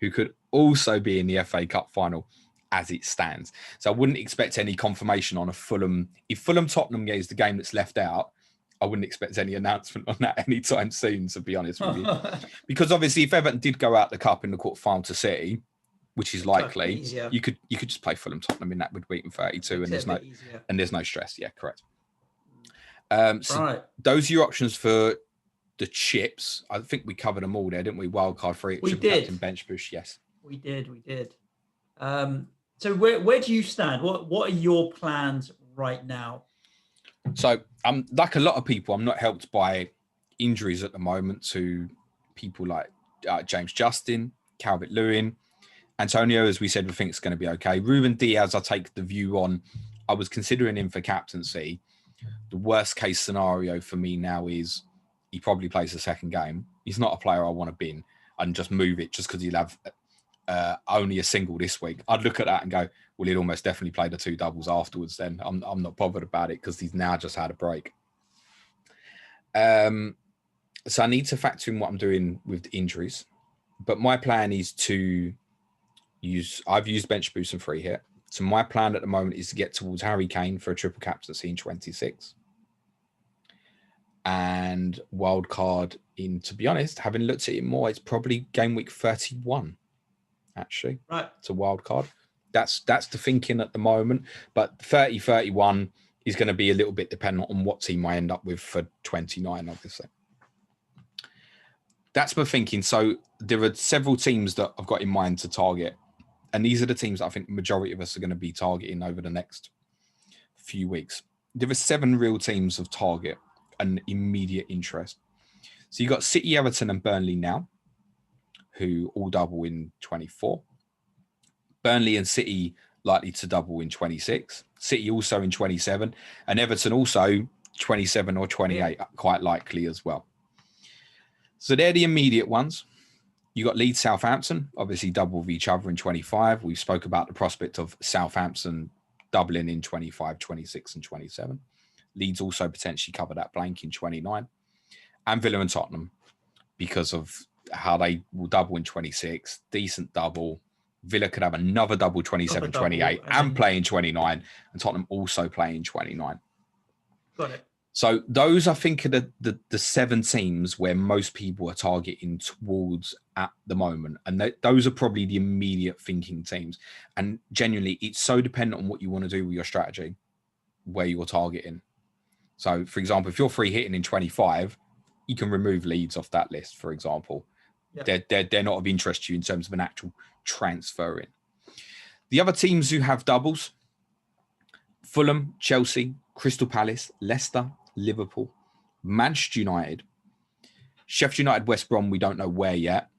who could also be in the FA Cup final as it stands. So I wouldn't expect any confirmation on a Fulham. If Fulham Tottenham is the game that's left out, I wouldn't expect any announcement on that anytime soon, to be honest with you. Because obviously if Everton did go out the cup in the quarterfinal to City, which is likely, you could just play Fulham Tottenham in that midweek in 32 and there's no stress. Yeah, correct. So those are your options for the chips. I think we covered them all there, didn't we? Wildcard free, triple captain, bench push. Yes, we did. So where do you stand? What are your plans right now? So I'm like a lot of people, I'm not helped by injuries at the moment to people like James Justin, Calvert-Lewin, Antonio, as we said, we think it's going to be okay. Ruben Diaz, I take the view on, I was considering him for captaincy. The worst case scenario for me now is he probably plays the second game. He's not a player I want to bin and just move it just because he'll have only a single this week. I'd look at that and go, well, he'd almost definitely play the 2 doubles afterwards then. I'm not bothered about it because he's now just had a break. So I need to factor in what I'm doing with the injuries. But my plan is to I've used bench boost and free hit. So my plan at the moment is to get towards Harry Kane for a triple captaincy in 26. And wildcard in, to be honest, having looked at it more, it's probably game week 31, actually. Right. It's a wildcard. That's the thinking at the moment. But 30-31 is going to be a little bit dependent on what team I end up with for 29, obviously. That's my thinking. So there are several teams that I've got in mind to target. And these are the teams that I think the majority of us are going to be targeting over the next few weeks. There are 7 real teams of target and immediate interest. So you've got City, Everton and Burnley now, who all double in 24. Burnley and City likely to double in 26. City also in 27. And Everton also 27 or 28, quite likely as well. So they're the immediate ones. You got Leeds, Southampton, obviously double with each other in 25. We spoke about the prospect of Southampton doubling in 25, 26 and 27. Leeds also potentially cover that blank in 29. And Villa and Tottenham, because of how they will double in 26. Decent double. Villa could have another double 27, 28 and play in 29. And Tottenham also play in 29. Got it. So those, I think, are the 7 teams where most people are targeting towards at the moment. And those are probably the immediate thinking teams. And genuinely, it's so dependent on what you want to do with your strategy, where you're targeting. So, for example, if you're free hitting in 25, you can remove Leeds off that list, for example. Yeah. They're not of interest to you in terms of an actual transfer in. The other teams who have doubles, Fulham, Chelsea, Crystal Palace, Leicester, Liverpool, Manchester United, Sheffield United, West Brom, we don't know where yet.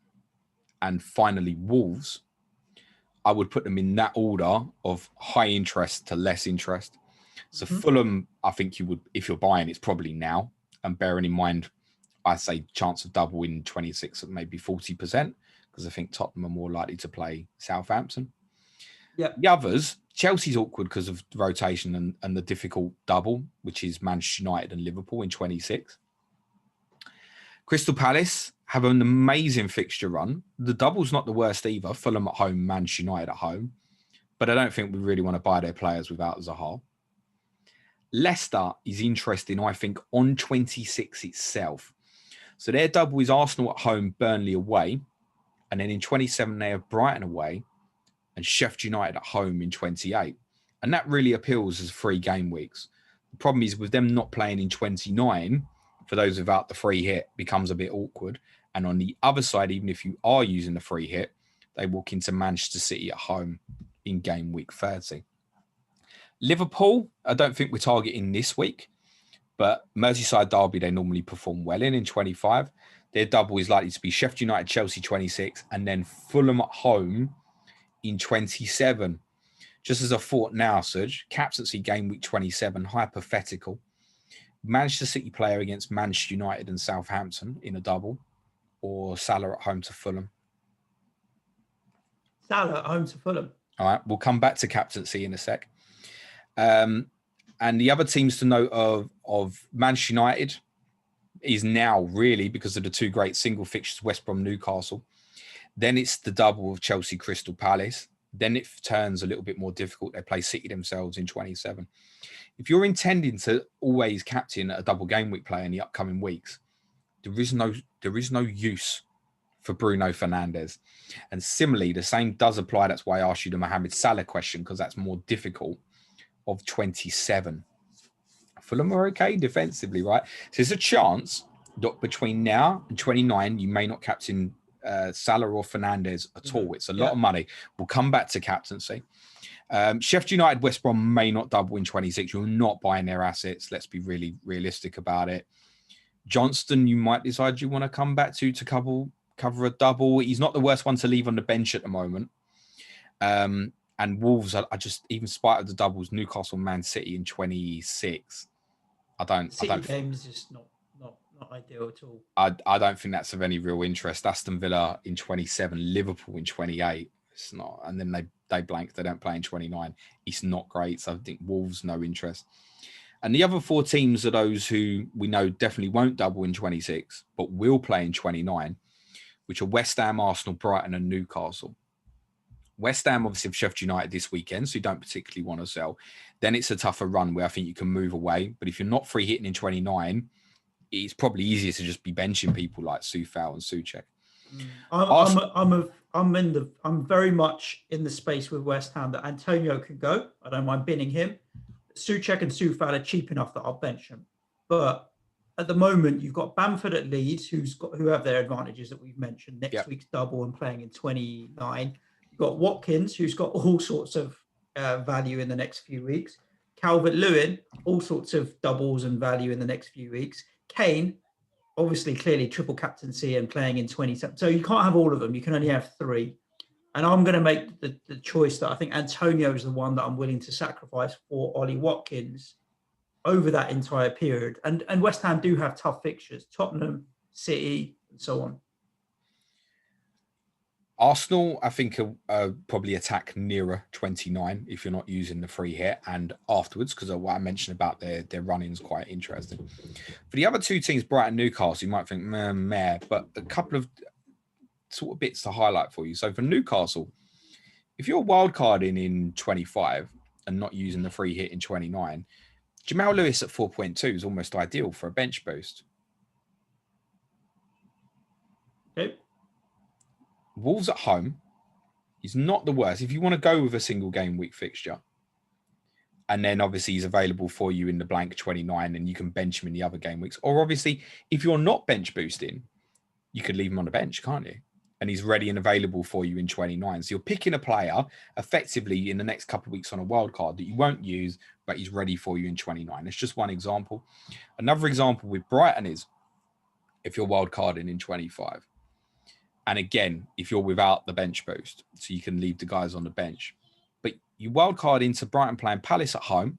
And finally, Wolves. I would put them in that order of high interest to less interest. So Fulham, I think you would, if you're buying, it's probably now. And bearing in mind, I say chance of double in 26 at maybe 40%, because I think Tottenham are more likely to play Southampton. Yeah. The others, Chelsea's awkward because of rotation and the difficult double, which is Manchester United and Liverpool in 26. Crystal Palace have an amazing fixture run. The double's not the worst either. Fulham at home, Manchester United at home. But I don't think we really want to buy their players without Zaha. Leicester is interesting, I think, on 26 itself. So their double is Arsenal at home, Burnley away. And then in 27, they have Brighton away and Sheffield United at home in 28. And that really appeals as 3 game weeks. The problem is with them not playing in 29, for those without the free hit, becomes a bit awkward. And on the other side, even if you are using the free hit, they walk into Manchester City at home in game week 30. Liverpool, I don't think we're targeting this week, but Merseyside derby, they normally perform well in 25. Their double is likely to be Sheffield United, Chelsea 26, and then Fulham at home in 27. Just as a thought now, Suj, captaincy game week 27, hypothetical. Manchester City player against Manchester United and Southampton in a double, or Salah at home to Fulham? Salah at home to Fulham. All right, we'll come back to captaincy in a sec. And the other teams to note of Manchester United is now really because of the 2 great single fixtures, West Brom, Newcastle. Then it's the double of Chelsea, Crystal Palace. Then it turns a little bit more difficult. They play City themselves in 27. If you're intending to always captain a double game week player in the upcoming weeks, there is no use for Bruno Fernandes. And similarly, the same does apply. That's why I asked you the Mohamed Salah question, because that's more difficult, of 27. Fulham are okay defensively, right? So there's a chance that between now and 29, you may not captain Salah or Fernandes at all. It's a lot of money. We'll come back to captaincy. Sheffield United, West Brom may not double in 26. You're not buying their assets. Let's be really realistic about it. Johnston, you might decide you want to come back to cover a double. He's not the worst one to leave on the bench at the moment. And Wolves are just, even spite of the doubles, Newcastle, Man City in 26. I City don't game is just not ideal at all. I don't think that's of any real interest. Aston Villa in 27, Liverpool in 28. It's not, and then they blank. They don't play in 29. It's not great. So I think Wolves, no interest. And the other four teams are those who we know definitely won't double in 26, but will play in 29, which are West Ham, Arsenal, Brighton, and Newcastle. West Ham obviously have Sheffield United this weekend, so you don't particularly want to sell. Then it's a tougher run where I think you can move away. But if you're not free hitting in 29, it's probably easier to just be benching people like Sufal and Suchek. I'm very much in the space with West Ham that Antonio can go. I don't mind binning him. Suchek and Sufal are cheap enough that I'll bench him. But at the moment, you've got Bamford at Leeds, who have their advantages that we've mentioned. Next week's double and playing in 29. You've got Watkins, who's got all sorts of value in the next few weeks. Calvert-Lewin, all sorts of doubles and value in the next few weeks. Kane, obviously, clearly triple captaincy and playing in 27. So you can't have all of them. You can only have three. And I'm going to make the choice that I think Antonio is the one that I'm willing to sacrifice for Ollie Watkins over that entire period. And West Ham do have tough fixtures. Tottenham, City, and so on. Arsenal, I think, are probably attack nearer 29 if you're not using the free hit, and afterwards, because of what I mentioned about their run-ins, quite interesting. For the other two teams, Brighton, Newcastle, you might think, meh, but a couple of sort of bits to highlight for you. So for Newcastle, if you're wildcarding in 25 and not using the free hit in 29, Jamal Lewis at 4.2 is almost ideal for a bench boost. Okay. Wolves at home is not the worst. If you want to go with a single game week fixture, and then obviously he's available for you in the blank 29 and you can bench him in the other game weeks. Or obviously, if you're not bench boosting, you could leave him on the bench, can't you? And he's ready and available for you in 29. So you're picking a player effectively in the next couple of weeks on a wild card that you won't use, but he's ready for you in 29. It's just one example. Another example with Brighton is if you're wild carding in 25. And again, if you're without the bench boost, so you can leave the guys on the bench. But you wildcard into Brighton playing Palace at home,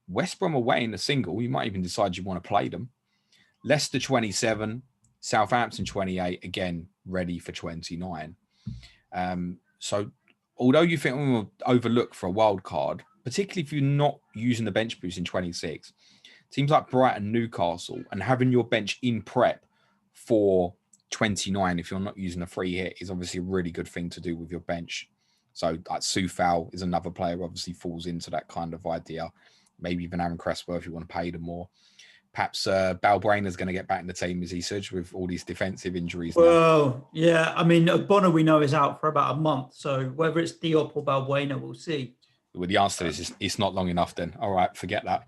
West Brom away in a single, you might even decide you want to play them. Leicester 27, Southampton 28, again, ready for 29. So although you think we'll overlook for a wild card, particularly if you're not using the bench boost in 26, teams like Brighton, Newcastle, and having your bench in prep for 29, if you're not using a free hit, is obviously a really good thing to do with your bench. So like Sufal is another player, obviously falls into that kind of idea. Maybe even Aaron Cresswell if you want to pay them more. Perhaps Balbrainer's going to get back in the team, is he, Suj, with all these defensive injuries now? Well, yeah. I mean, Bonner we know is out for about a month. So whether it's Diop or Balbuena, we'll see. Well, the answer is it's not long enough then. All right, forget that.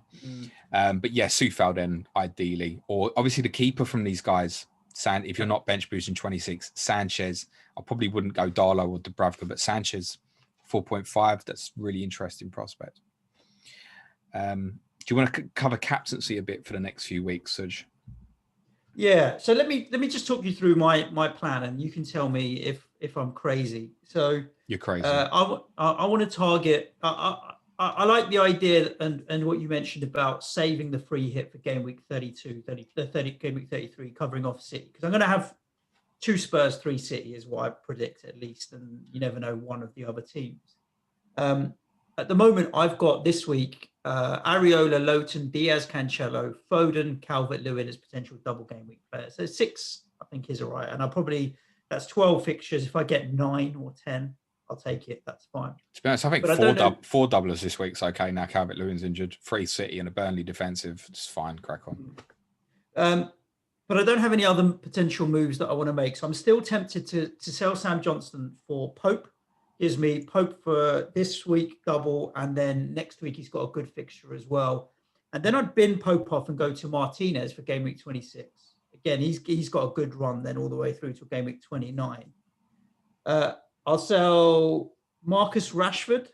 But yeah, Sufal then, ideally. Or obviously the keeper from these guys, if you're not bench boosting 26, Sanchez. I probably wouldn't go Darlow or Dubravka, but Sanchez, 4.5. That's really interesting prospect. Do you want to cover captaincy a bit for the next few weeks, Suj? Yeah. So let me just talk you through my plan, and you can tell me if I'm crazy. So you're crazy. I want to target. I like the idea and what you mentioned about saving the free hit for game week 32, game week 33, covering off City, because I'm going to have 2 Spurs, 3 City is what I predict at least, and you never know one of the other teams. At the moment, I've got this week Areola, Lowton, Diaz, Cancelo, Foden, Calvert-Lewin as potential double game week players. So 6, I think, is all right, and that's 12 fixtures. If I get 9 or 10. I'll take it. That's fine. To be honest, I think 4 doublers this week's okay. Now Calvert-Lewin's injured. 3 City and a Burnley defensive. It's fine. Crack on. But I don't have any other potential moves that I want to make. So I'm still tempted to sell Sam Johnston for Pope. Gives me Pope for this week double, and then next week he's got a good fixture as well. And then I'd bin Pope off and go to Martinez for game week 26. Again, he's got a good run then all the way through to game week 29. I'll sell Marcus Rashford.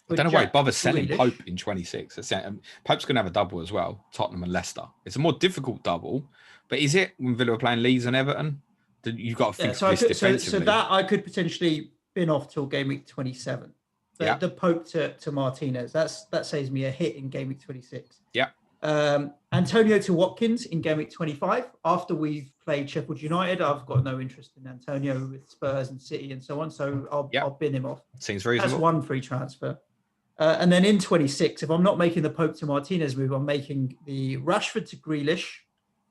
I don't know why he bothers selling Pope in 26. Pope's going to have a double as well, Tottenham and Leicester. It's a more difficult double, but is it when Villa are playing Leeds and Everton? You've got to think of this defensively. So that I could potentially bin off till game week 27. The Pope to Martinez. That saves me a hit in game week 26. Yeah. Antonio to Watkins in game week 25. After we've played Sheffield United, I've got no interest in Antonio with Spurs and City and so on. So I'll bin him off. Seems reasonable. That's one free transfer. And then in 26, if I'm not making the Pope to Martinez move, I'm making the Rashford to Grealish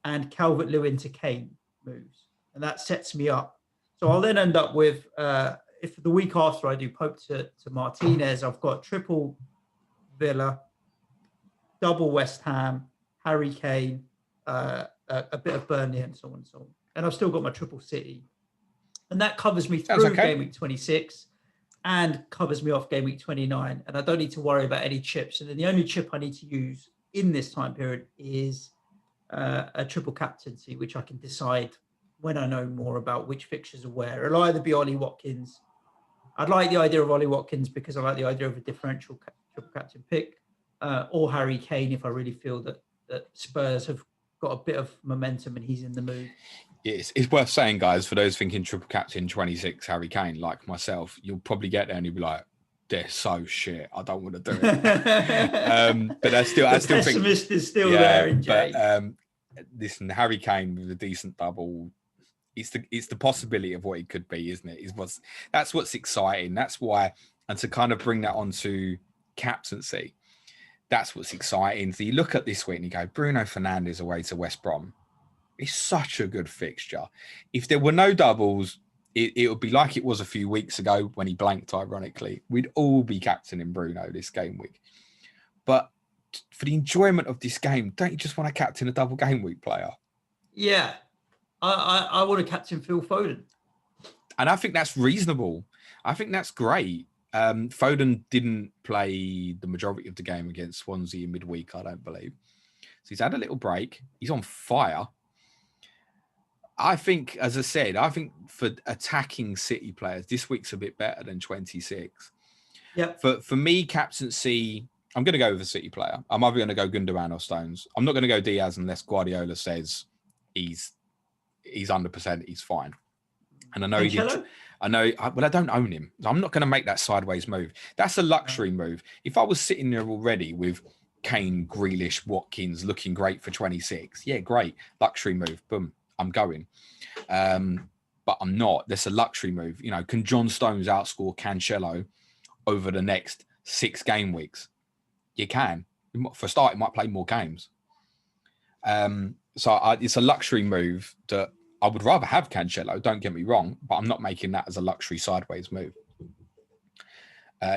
and Calvert-Lewin to Kane moves. And that sets me up. So I'll then end up with, if the week after I do Pope to Martinez, I've got triple Villa, double West Ham, Harry Kane, a bit of Burnley and so on and so on. And I've still got my triple City. And that covers me through game week 26 and covers me off game week 29. And I don't need to worry about any chips. And then the only chip I need to use in this time period is a triple captaincy, which I can decide when I know more about which fixtures are where. It'll either be Ollie Watkins. I'd like the idea of Ollie Watkins because I like the idea of a differential triple captain pick, or Harry Kane if I really feel that Spurs have got a bit of momentum and he's in the mood. It's worth saying, guys, for those thinking triple captain 26 Harry Kane, like myself, you'll probably get there and you'll be like, they're so shit. I don't want to do it. But I still think pessimist is still there in Jay. But listen, Harry Kane with a decent double, it's the possibility of what he could be, isn't it? That's what's exciting. That's why, and to kind of bring that onto captaincy, that's what's exciting. So you look at this week and you go, Bruno Fernandes away to West Brom. It's such a good fixture. If there were no doubles, it would be like it was a few weeks ago when he blanked, ironically. We'd all be captaining Bruno this game week. But for the enjoyment of this game, don't you just want to captain a double game week player? Yeah. I want to captain Phil Foden. And I think that's reasonable. I think that's great. Foden didn't play the majority of the game against Swansea in midweek, I don't believe. So he's had a little break. He's on fire. I think, as I said, for attacking City players, this week's a bit better than 26. Yeah. For me, captaincy, I'm going to go with a City player. I'm either going to go Gundogan or Stones. I'm not going to go Diaz unless Guardiola says he's 100%, he's fine. And I know but I don't own him. I'm not going to make that sideways move. That's a luxury move. If I was sitting there already with Kane, Grealish, Watkins looking great for 26, yeah, great. Luxury move. Boom. I'm going. But I'm not. That's a luxury move. You know, can John Stones outscore Cancelo over the next 6 game weeks? You can. For a start, it might play more games. So it's a luxury move that I would rather have Cancelo, don't get me wrong, but I'm not making that as a luxury sideways move.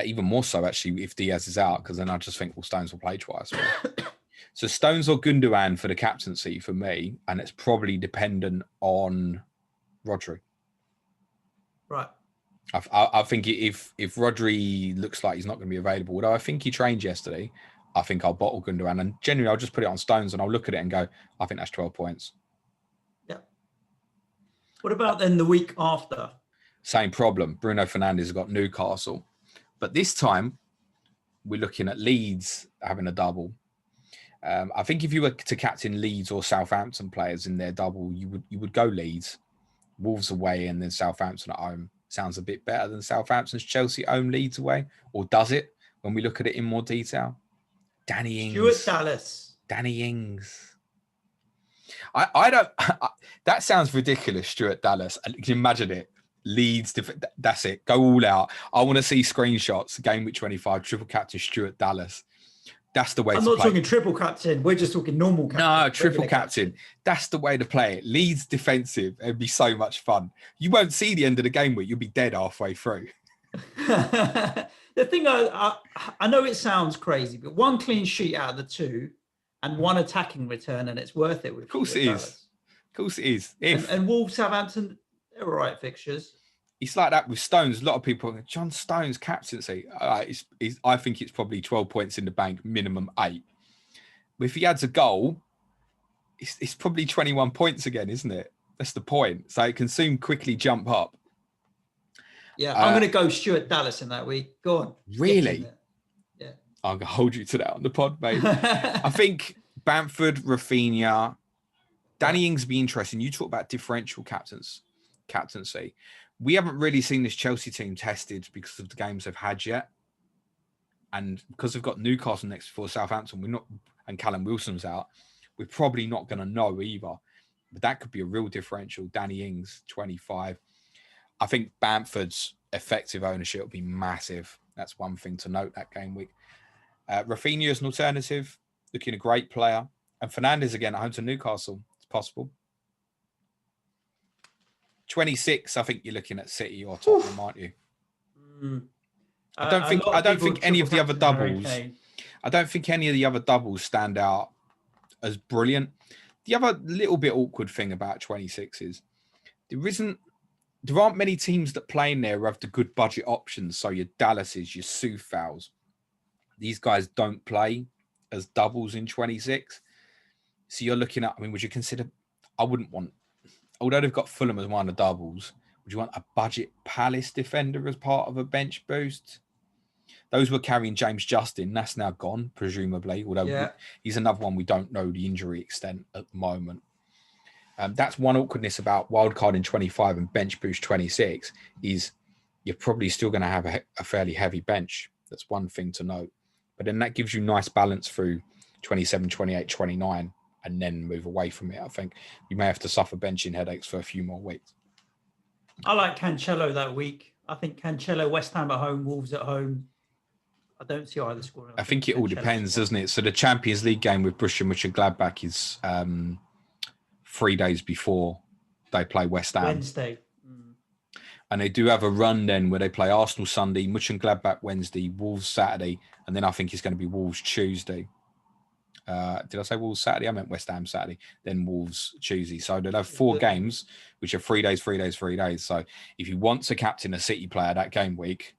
Even more so, actually, if Diaz is out, because then I just think, well, Stones will play twice. So Stones or Gundogan for the captaincy for me, and it's probably dependent on Rodri. Right. I think if Rodri looks like he's not going to be available, although I think he trained yesterday, I think I'll bottle Gundogan. And generally, I'll just put it on Stones and I'll look at it and go, I think that's 12 points. Yeah. What about then the week after? Same problem. Bruno Fernandes has got Newcastle. But this time, we're looking at Leeds having a double. I think if you were to captain Leeds or Southampton players in their double, you would go Leeds, Wolves away, and then Southampton at home. Sounds a bit better than Southampton's Chelsea home, Leeds away, or does it? When we look at it in more detail, Danny Ings, Stuart Dallas, Danny Ings. I don't. That sounds ridiculous, Stuart Dallas. Can you imagine it? Leeds, that's it. Go all out. I want to see screenshots. Game week 25, triple captain Stuart Dallas. That's the way to play. I'm not talking triple captain. We're just talking normal captain. No, triple captain. That's the way to play it. Leeds defensive. It'd be so much fun. You won't see the end of the game week. You'll be dead halfway through. The thing, I know it sounds crazy, but 1 clean sheet out of the 2 and 1 attacking return, and it's worth it. Of course it is. Of course it is. And Wolves, Southampton, they're all right fixtures. It's like that with Stones. A lot of people go, John Stones captaincy. I think it's probably 12 points in the bank, minimum 8. But if he adds a goal, it's probably 21 points again, isn't it? That's the point. So it can soon quickly jump up. Yeah, I'm going to go Stuart Dallas in that week. Go on. Really? Yeah. I'm going to hold you to that on the pod, mate. I think Bamford, Rafinha, Danny Ings be interesting. You talk about differential captaincy. We haven't really seen this Chelsea team tested because of the games they've had yet. And because we've got Newcastle next before Southampton, and Callum Wilson's out, we're probably not going to know either. But that could be a real differential. Danny Ings, 25. I think Bamford's effective ownership will be massive. That's one thing to note that game week. Rafinha is an alternative, looking a great player. And Fernandes again at home to Newcastle. It's possible. 26, I think you're looking at City or Tottenham, aren't you? I don't think any of the other doubles. I don't think any of the other doubles stand out as brilliant. The other little bit awkward thing about 26 is there aren't many teams that play in there who have the good budget options. So your Dallases, your Soufals, these guys don't play as doubles in 26. So you're looking at, I mean, would you consider, although they've got Fulham as one of the doubles, would you want a budget Palace defender as part of a bench boost? Those were carrying James Justin. That's now gone, presumably, although he's another one we don't know the injury extent at the moment. That's one awkwardness about wildcard in 25 and bench boost 26 is you're probably still going to have a fairly heavy bench. That's one thing to note. But then that gives you nice balance through 27, 28, 29, and then move away from it. I think you may have to suffer benching headaches for a few more weeks. I like Cancelo that week. I think Cancelo, West Ham at home, Wolves at home. I don't see either scoring. I think it all depends, doesn't it? So the Champions League game with Borussia Mönchengladbach is 3 days before they play West Ham. Wednesday. And they do have a run then where they play Arsenal Sunday, Mönchengladbach Wednesday, Wolves Saturday, and then I think it's going to be Wolves Tuesday. Did I say Wolves Saturday? I meant West Ham Saturday, then Wolves Tuesday. So they'll have 4 games, which are 3 days, 3 days, 3 days. So if you want to captain a City player that game week,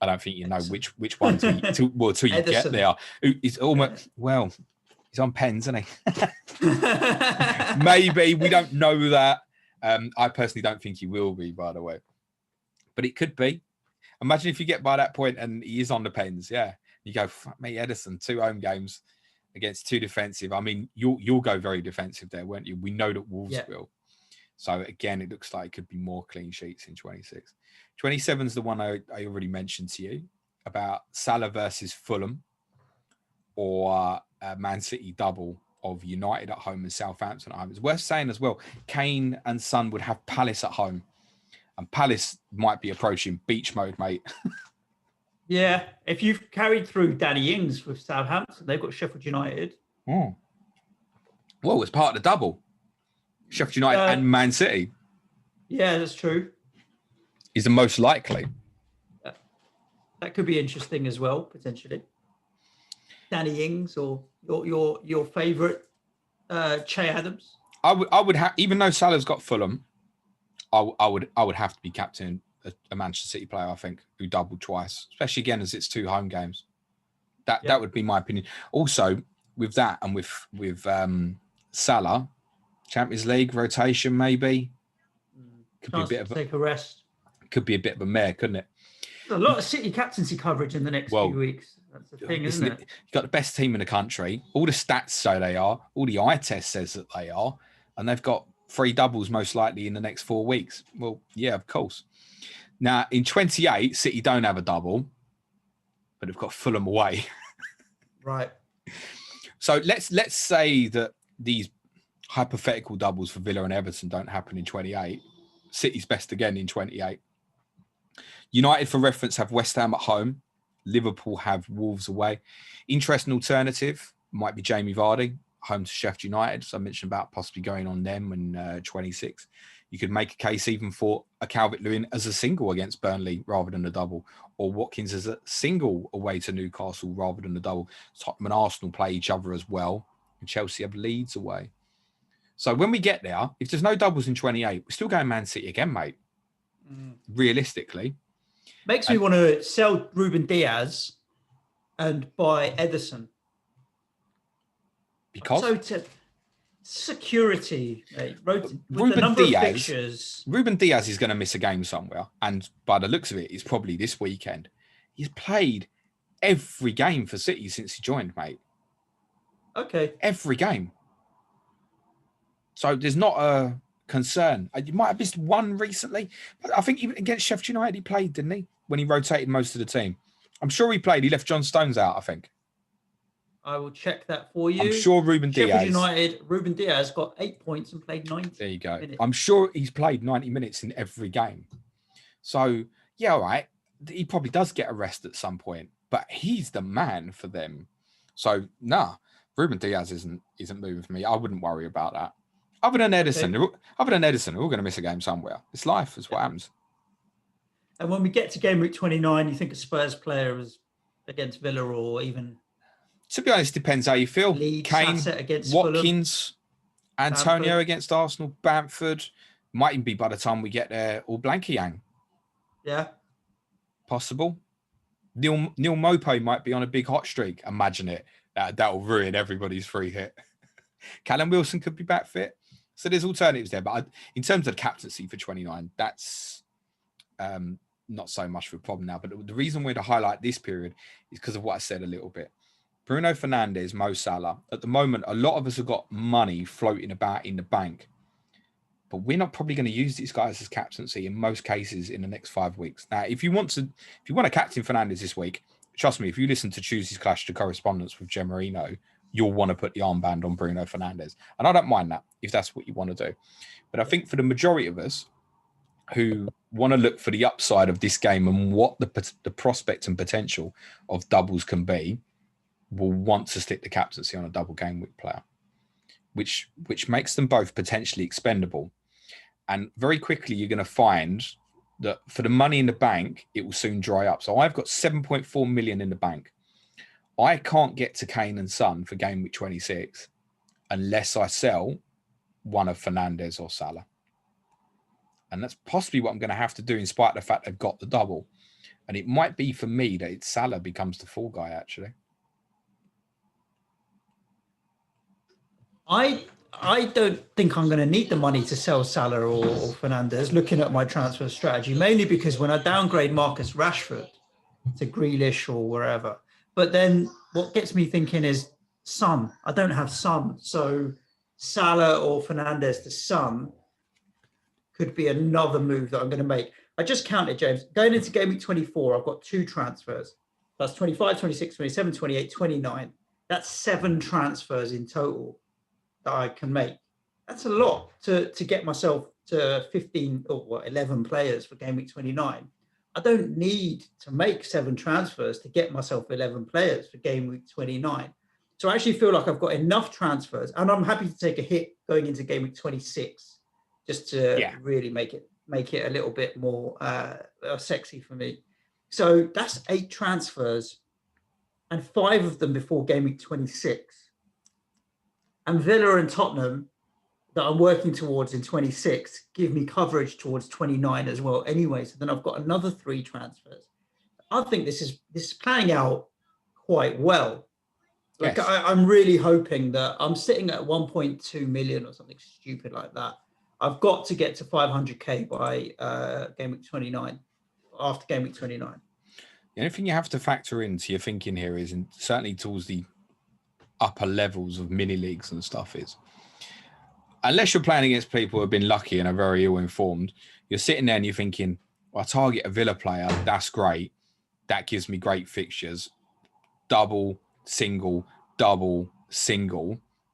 I don't think you know which one till you get there. It's almost, he's on pens, isn't he? Maybe, we don't know that. I personally don't think he will be, by the way. But it could be. Imagine if you get by that point and he is on the pens, You go, fuck me, Ederson, 2 home games against 2 defensive. I mean, you'll go very defensive there, won't you? We know that Wolves will. So again, it looks like it could be more clean sheets in 26. 27 is the one I already mentioned to you about Salah versus Fulham or Man City double of United at home and Southampton at home. It's worth saying as well, Kane and Son would have Palace at home. And Palace might be approaching beach mode, mate. Yeah, if you've carried through Danny Ings with Southampton, they've got Sheffield United. Oh. Well, it's part of the double. Sheffield United and Man City. Yeah, that's true. Is the most likely. That could be interesting as well, potentially. Danny Ings or your favourite Che Adams. I would have, even though Salah's got Fulham, I would have to be captain a Manchester City player, I think, who doubled twice, especially again as it's 2 home games. That would be my opinion. Also, with that and with Salah, Champions League rotation maybe could be a bit of take a rest. Could be a bit of a mare, couldn't it? There's a lot of City captaincy coverage in the next few weeks. That's the thing, isn't it? You've got the best team in the country. All the stats say they are. All the eye test says that they are. And they've got 3 doubles most likely in the next 4 weeks. Well, yeah, of course. Now, in 28, City don't have a double, but they've got Fulham away. Right. So let's say that these hypothetical doubles for Villa and Everton don't happen in 28. City's best again in 28. United, for reference, have West Ham at home. Liverpool have Wolves away. Interesting alternative might be Jamie Vardy, home to Sheffield United. So I mentioned about possibly going on them in 26. You could make a case even for a Calvert-Lewin as a single against Burnley rather than a double, or Watkins as a single away to Newcastle rather than a double. Tottenham and Arsenal play each other as well, and Chelsea have Leeds away. So when we get there, if there's no doubles in 28, we're still going Man City again, mate. Realistically. Makes me want to sell Ruben Diaz and buy Ederson. Because? Security, mate. Ruben Diaz is going to miss a game somewhere. And by the looks of it, it's probably this weekend. He's played every game for City since he joined, mate. Okay. Every game. So there's not a concern. You might have missed one recently, but I think even against Sheffield United he played, didn't he? When he rotated most of the team. I'm sure he played. He left John Stones out, I think. I will check that for you. I'm sure Ruben Diaz. United, Ruben Diaz got 8 points and played 90 There you go. minutes. I'm sure he's played 90 minutes in every game. So, yeah, all right. He probably does get a rest at some point, but he's the man for them. So, Ruben Diaz isn't moving for me. I wouldn't worry about that. Other than Edison, they're all going to miss a game somewhere. It's life. It's what happens. And when we get to game week 29, you think a Spurs player is against Villa or even... To be honest, depends how you feel. Leeds, Kane, against Watkins, Fulham, Antonio Bamford. against Arsenal, Bamford. Might even be by the time we get there, or Blankiyang. Yeah. Possible. Neil Mopo might be on a big hot streak. Imagine it. That will ruin everybody's free hit. Callum Wilson could be back fit. So there's alternatives there. But in terms of captaincy for 29, that's not so much of a problem now. But the reason we're to highlight this period is because of what I said a little bit. Bruno Fernandes, Mo Salah. At the moment, a lot of us have got money floating about in the bank. But we're not probably going to use these guys as captaincy in most cases in the next 5 weeks. Now, if you want to captain Fernandes this week, trust me, if you listen to Tuesday's Clash to Correspondence with Jem Marino, you'll want to put the armband on Bruno Fernandes. And I don't mind that if that's what you want to do. But I think for the majority of us who want to look for the upside of this game and what the prospect and potential of doubles can be, will want to stick the captaincy on a double game week player, which makes them both potentially expendable. And very quickly, you're going to find that for the money in the bank, it will soon dry up. So I've got 7.4 million in the bank. I can't get to Kane and Son for game week 26 unless I sell one of Fernandes or Salah. And that's possibly what I'm going to have to do in spite of the fact they've got the double. And it might be for me that Salah becomes the fall guy, actually. I don't think I'm going to need the money to sell Salah or Fernandes, looking at my transfer strategy, mainly because when I downgrade Marcus Rashford to Grealish or wherever, but then what gets me thinking is Son. I don't have Son. So Salah or Fernandes to Son could be another move that I'm going to make. I just counted, James. Going into game week 24, I've got 2 transfers. That's 25, 26, 27, 28, 29. That's 7 transfers in total that I can make. That's a lot to get myself to 15 or 11 players for game week 29. I don't need to make 7 transfers to get myself 11 players for game week 29. So I actually feel like I've got enough transfers, and I'm happy to take a hit going into game week 26 just to really make it a little bit more sexy for me. So that's 8 transfers and 5 of them before game week 26. And Villa and Tottenham that I'm working towards in 26 give me coverage towards 29 as well anyway. So then I've got another 3 transfers. I think this is planning out quite well. Like yes. I'm really hoping that I'm sitting at 1.2 million or something stupid like that. I've got to get to 500k by game week 29, after game week 29. The only thing you have to factor into your thinking here is, and certainly towards the upper levels of mini leagues and stuff, is unless you're playing against people who have been lucky and are very ill-informed, you're sitting there and you're thinking, well, I target a Villa player, that's great. That gives me great fixtures. Double, single,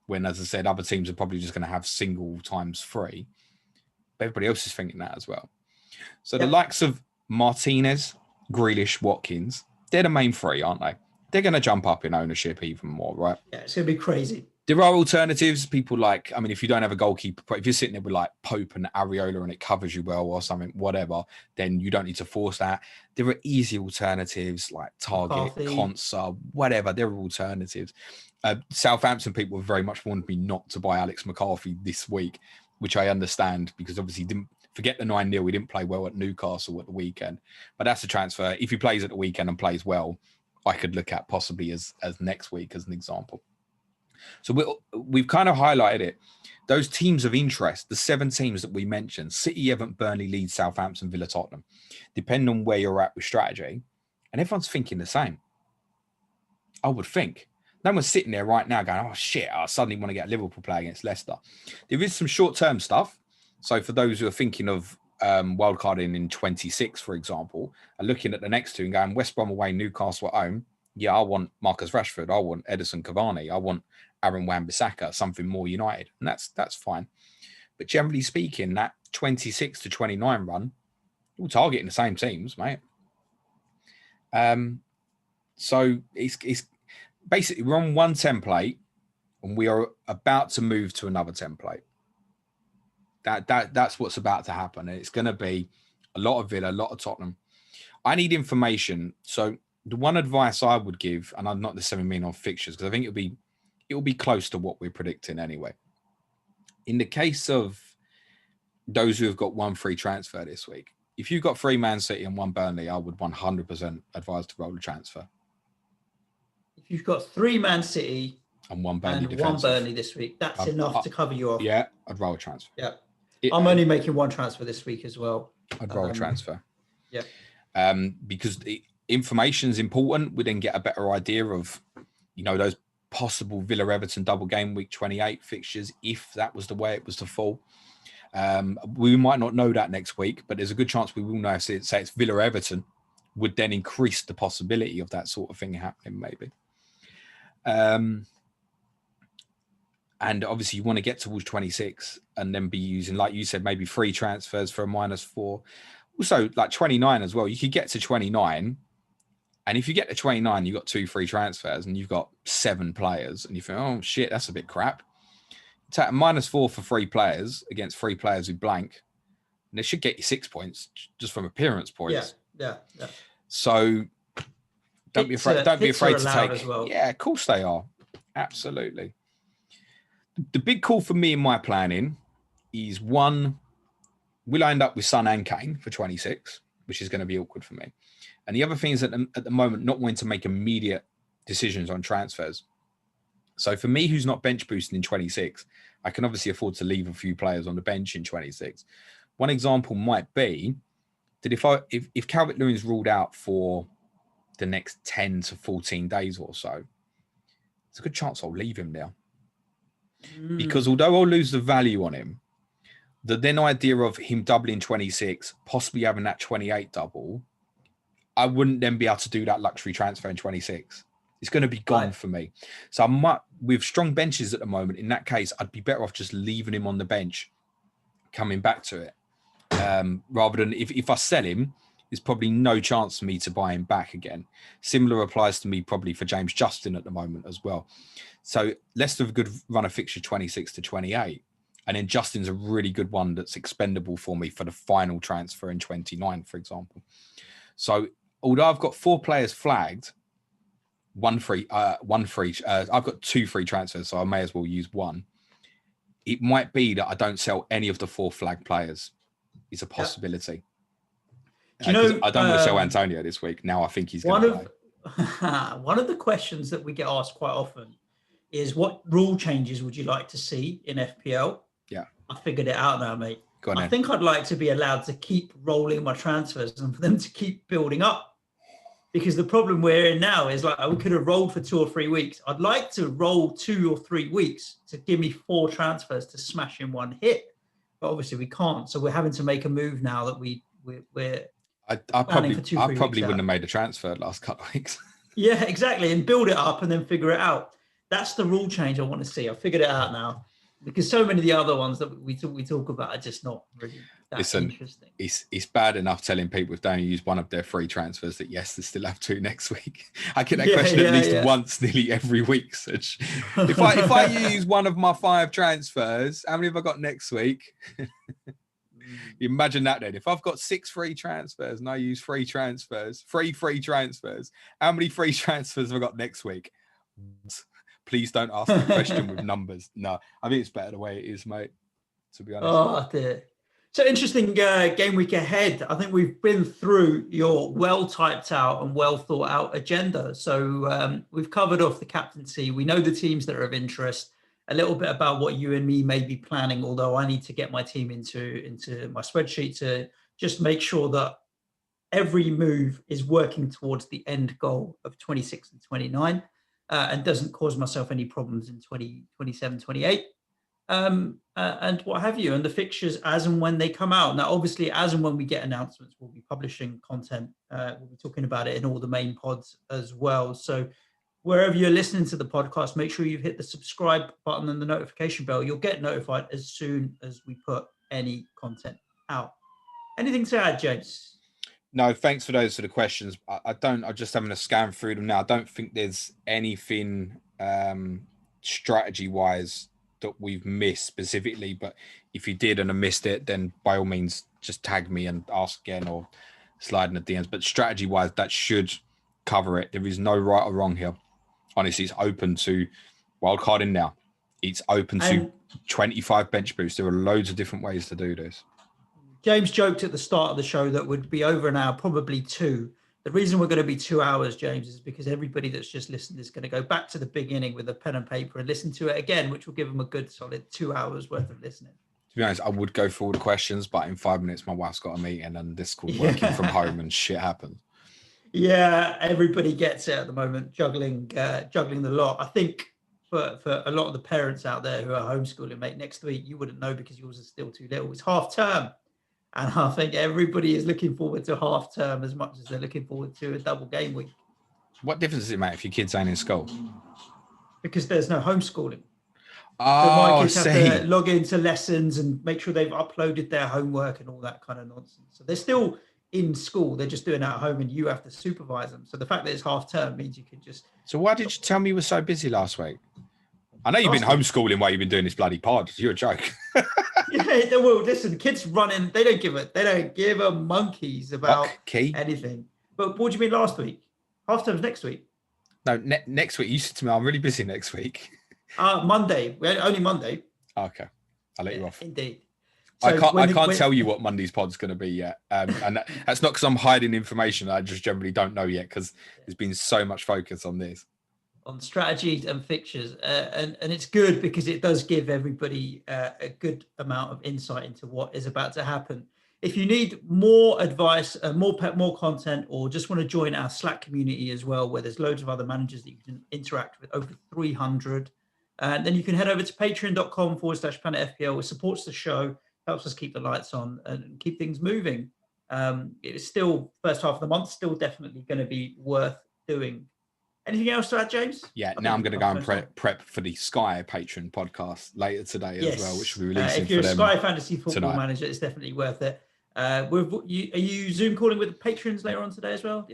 when, as I said, other teams are probably just going to have single times 3. But everybody else is thinking that as well. So the likes of Martinez, Grealish, Watkins, they're the main 3, aren't they? They're going to jump up in ownership even more, right? Yeah, it's going to be crazy. There are alternatives. People like, I mean, if you don't have a goalkeeper, if you're sitting there with like Pope and Areola and it covers you well or something, whatever, then you don't need to force that. There are easy alternatives like Target, Consa, whatever. There are alternatives. Southampton people very much wanted me not to buy Alex McCarthy this week, which I understand because obviously didn't forget the 9-0. We didn't play well at Newcastle at the weekend, but that's a transfer. If he plays at the weekend and plays well, I could look at possibly as next week as an example. So we've kind of highlighted it. Those teams of interest, the 7 teams that we mentioned, City, Everton, Burnley, Leeds, Southampton, Villa, Tottenham, depending on where you're at with strategy, and everyone's thinking the same. I would think. No one's sitting there right now going, oh, shit, I suddenly want to get a Liverpool play against Leicester. There is some short-term stuff. So for those who are thinking of wildcarding in 26, for example, and looking at the next two and going West Brom away, Newcastle at home. Yeah, I want Marcus Rashford. I want Edison Cavani. I want Aaron Wan-Bissaka, something more United. And that's fine. But generally speaking, that 26 to 29 run, we're targeting the same teams, mate. So it's basically we're on one template and we are about to move to another template. That's what's about to happen. And it's going to be a lot of Villa, a lot of Tottenham. I need information. So the one advice I would give, and I'm not necessarily mean on fixtures, because I think it'll be close to what we're predicting anyway. In the case of those who have got one free transfer this week, if you've got 3 Man City and 1 Burnley, I would 100% advise to roll the transfer. If you've got 3 Man City and 1 Burnley, and 1 Burnley this week, that's enough to cover you off. Yeah, I'd roll a transfer. Yeah, I'm only making 1 transfer this week as well. I'd roll a transfer. Yeah, because the information is important. We then get a better idea of, those possible Villa Everton double game week 28 fixtures, if that was the way it was to fall. We might not know that next week, but there's a good chance we will know. Say it's Villa Everton, would then increase the possibility of that sort of thing happening, maybe. And obviously you want to get towards 26 and then be using, like you said, maybe 3 transfers for a -4. Also, like 29 as well. You could get to 29. And if you get to 29, you've got 2 free transfers and you've got 7 players and you think, oh shit, that's a bit crap. Take a -4 for 3 players against 3 players who blank. And they should get you 6 points just from appearance points. Yeah. So don't be afraid to take. As well. Yeah, of course they are. Absolutely. The big call for me in my planning is, one, will I end up with Son and Kane for 26, which is going to be awkward for me. And the other thing is that at the moment, not wanting to make immediate decisions on transfers. So for me, who's not bench boosting in 26, I can obviously afford to leave a few players on the bench in 26. One example might be that if Calvert-Lewin's ruled out for the next 10 to 14 days or so, there's a good chance I'll leave him there. Because although I'll lose the value on him, the then idea of him doubling 26, possibly having that 28 double, I wouldn't then be able to do that luxury transfer in 26. It's going to be gone for me. So I might, with strong benches at the moment, in that case, I'd be better off just leaving him on the bench, coming back to it. Rather than if I sell him, there's probably no chance for me to buy him back again. Similar applies to me probably for James Justin at the moment as well. So let's have a good run of fixture 26 to 28. And then Justin's a really good one that's expendable for me for the final transfer in 29, for example. So although I've got 4 players flagged, I've got 2 free transfers, so I may as well use 1. It might be that I don't sell any of the 4 flagged players. It's a possibility. Do you know, I don't want to sell Antonio this week. Now I think he's going to play. One of the questions that we get asked quite often is, what rule changes would you like to see in FPL? Yeah. I figured it out now, mate. Go on, I think I'd like to be allowed to keep rolling my transfers and for them to keep building up. Because the problem we're in now is, like, we could have rolled for 2 or 3 weeks. I'd like to roll 2 or 3 weeks to give me 4 transfers to smash in one hit. But obviously we can't. So we're having to make a move now that we're I probably wouldn't have made a transfer last couple of weeks. Yeah, exactly. And build it up and then figure it out. That's the rule change I want to see. I figured it out now, because so many of the other ones that we talk about are just not really that interesting. It's bad enough telling people if they only use one of their free transfers that yes, they still have 2 next week. I get that question at least once nearly every week. Such. If I use one of my 5 transfers, how many have I got next week? Imagine that then. If I've got 6 free transfers and I use 3 free transfers, how many free transfers have I got next week? Please don't ask the question with numbers. No, I think it's better the way it is, mate, to be honest. Oh, dear. So interesting game week ahead. I think we've been through your well typed out and well thought out agenda. So we've covered off the captaincy. We know the teams that are of interest. A little bit about what you and me may be planning, although I need to get my team into my spreadsheet to just make sure that every move is working towards the end goal of 26 and 29 and doesn't cause myself any problems in 27, 28. and what have you, and the fixtures as and when they come out. Now, obviously, as and when we get announcements, we'll be publishing content. We'll be talking about it in all the main pods as well. So wherever you're listening to the podcast, make sure you've hit the subscribe button and the notification bell. You'll get notified as soon as we put any content out. Anything to add, James? No, thanks for those sort of questions. I'm just having a scan through them now. I don't think there's anything strategy wise that we've missed specifically, but if you did and I missed it, then by all means just tag me and ask again or slide in the DMs. But strategy wise, that should cover it. There is no right or wrong here. Honestly, it's open to wildcarding now. It's open to 25 bench boosts. There are loads of different ways to do this. James joked at the start of the show that would be over an hour, probably 2. The reason we're going to be 2 hours, James, is because everybody that's just listened is going to go back to the beginning with a pen and paper and listen to it again, which will give them a good solid 2 hours worth of listening. To be honest, I would go for all the questions, but in 5 minutes, my wife's got a meeting and this called working from home and shit happens. Yeah, everybody gets it at the moment, juggling the lot. I think for a lot of the parents out there who are homeschooling, mate, next week, you wouldn't know because yours is still too little. It's half term. And I think everybody is looking forward to half term as much as they're looking forward to a double game week. What difference does it make if your kids ain't in school? Because there's no homeschooling. Oh, so my kids have to log into lessons and make sure they've uploaded their homework and all that kind of nonsense. So they're still in school. They're just doing it at home and you have to supervise them. So the fact that it's half term means you can just... So why did you tell me you were so busy last week? I know you've been homeschooling while you've been doing this bloody pod. You're a joke. Yeah, well, listen, kids running, they don't give a monkeys about anything. But what do you mean last week? Half term's next week. No, next week. You said to me, I'm really busy next week. Monday. Only Monday. Okay. I'll let you off. Indeed. So I can't tell you what Monday's pod's going to be yet. And that's not because I'm hiding information. I just generally don't know yet because there's been so much focus on this. On strategies and fixtures. And it's good because it does give everybody a good amount of insight into what is about to happen. If you need more advice, more content, or just want to join our Slack community as well, where there's loads of other managers that you can interact with, over 300, then you can head over to patreon.com/PlanetFPL, which supports the show, helps us keep the lights on and keep things moving. It's still first half of the month, still definitely going to be worth doing. Anything else to add, James? Yeah, now I'm going to go and prep for the Sky Patreon podcast later today as well, which will be releasing if you're for a them Sky Fantasy Football tonight. Manager, it's definitely worth it. Are you Zoom calling with the patrons later on today as well?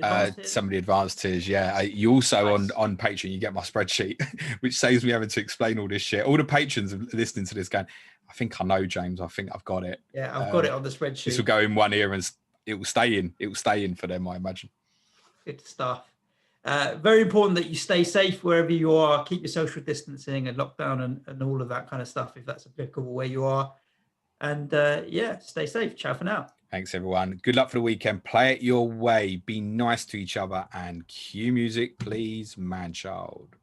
Some of the advanced tiers, yeah. You also on Patreon, you get my spreadsheet, which saves me having to explain all this shit. All the patrons are listening to this going, I think I know, James. I think I've got it. Yeah, I've got it on the spreadsheet. This will go in one ear and it will stay in. It will stay in for them, I imagine. Good stuff. Very important that you stay safe wherever you are. Keep your social distancing and lockdown and all of that kind of stuff, if that's applicable where you are. And stay safe. Ciao for now. Thanks, everyone. Good luck for the weekend. Play it your way. Be nice to each other. And cue music, please, man child.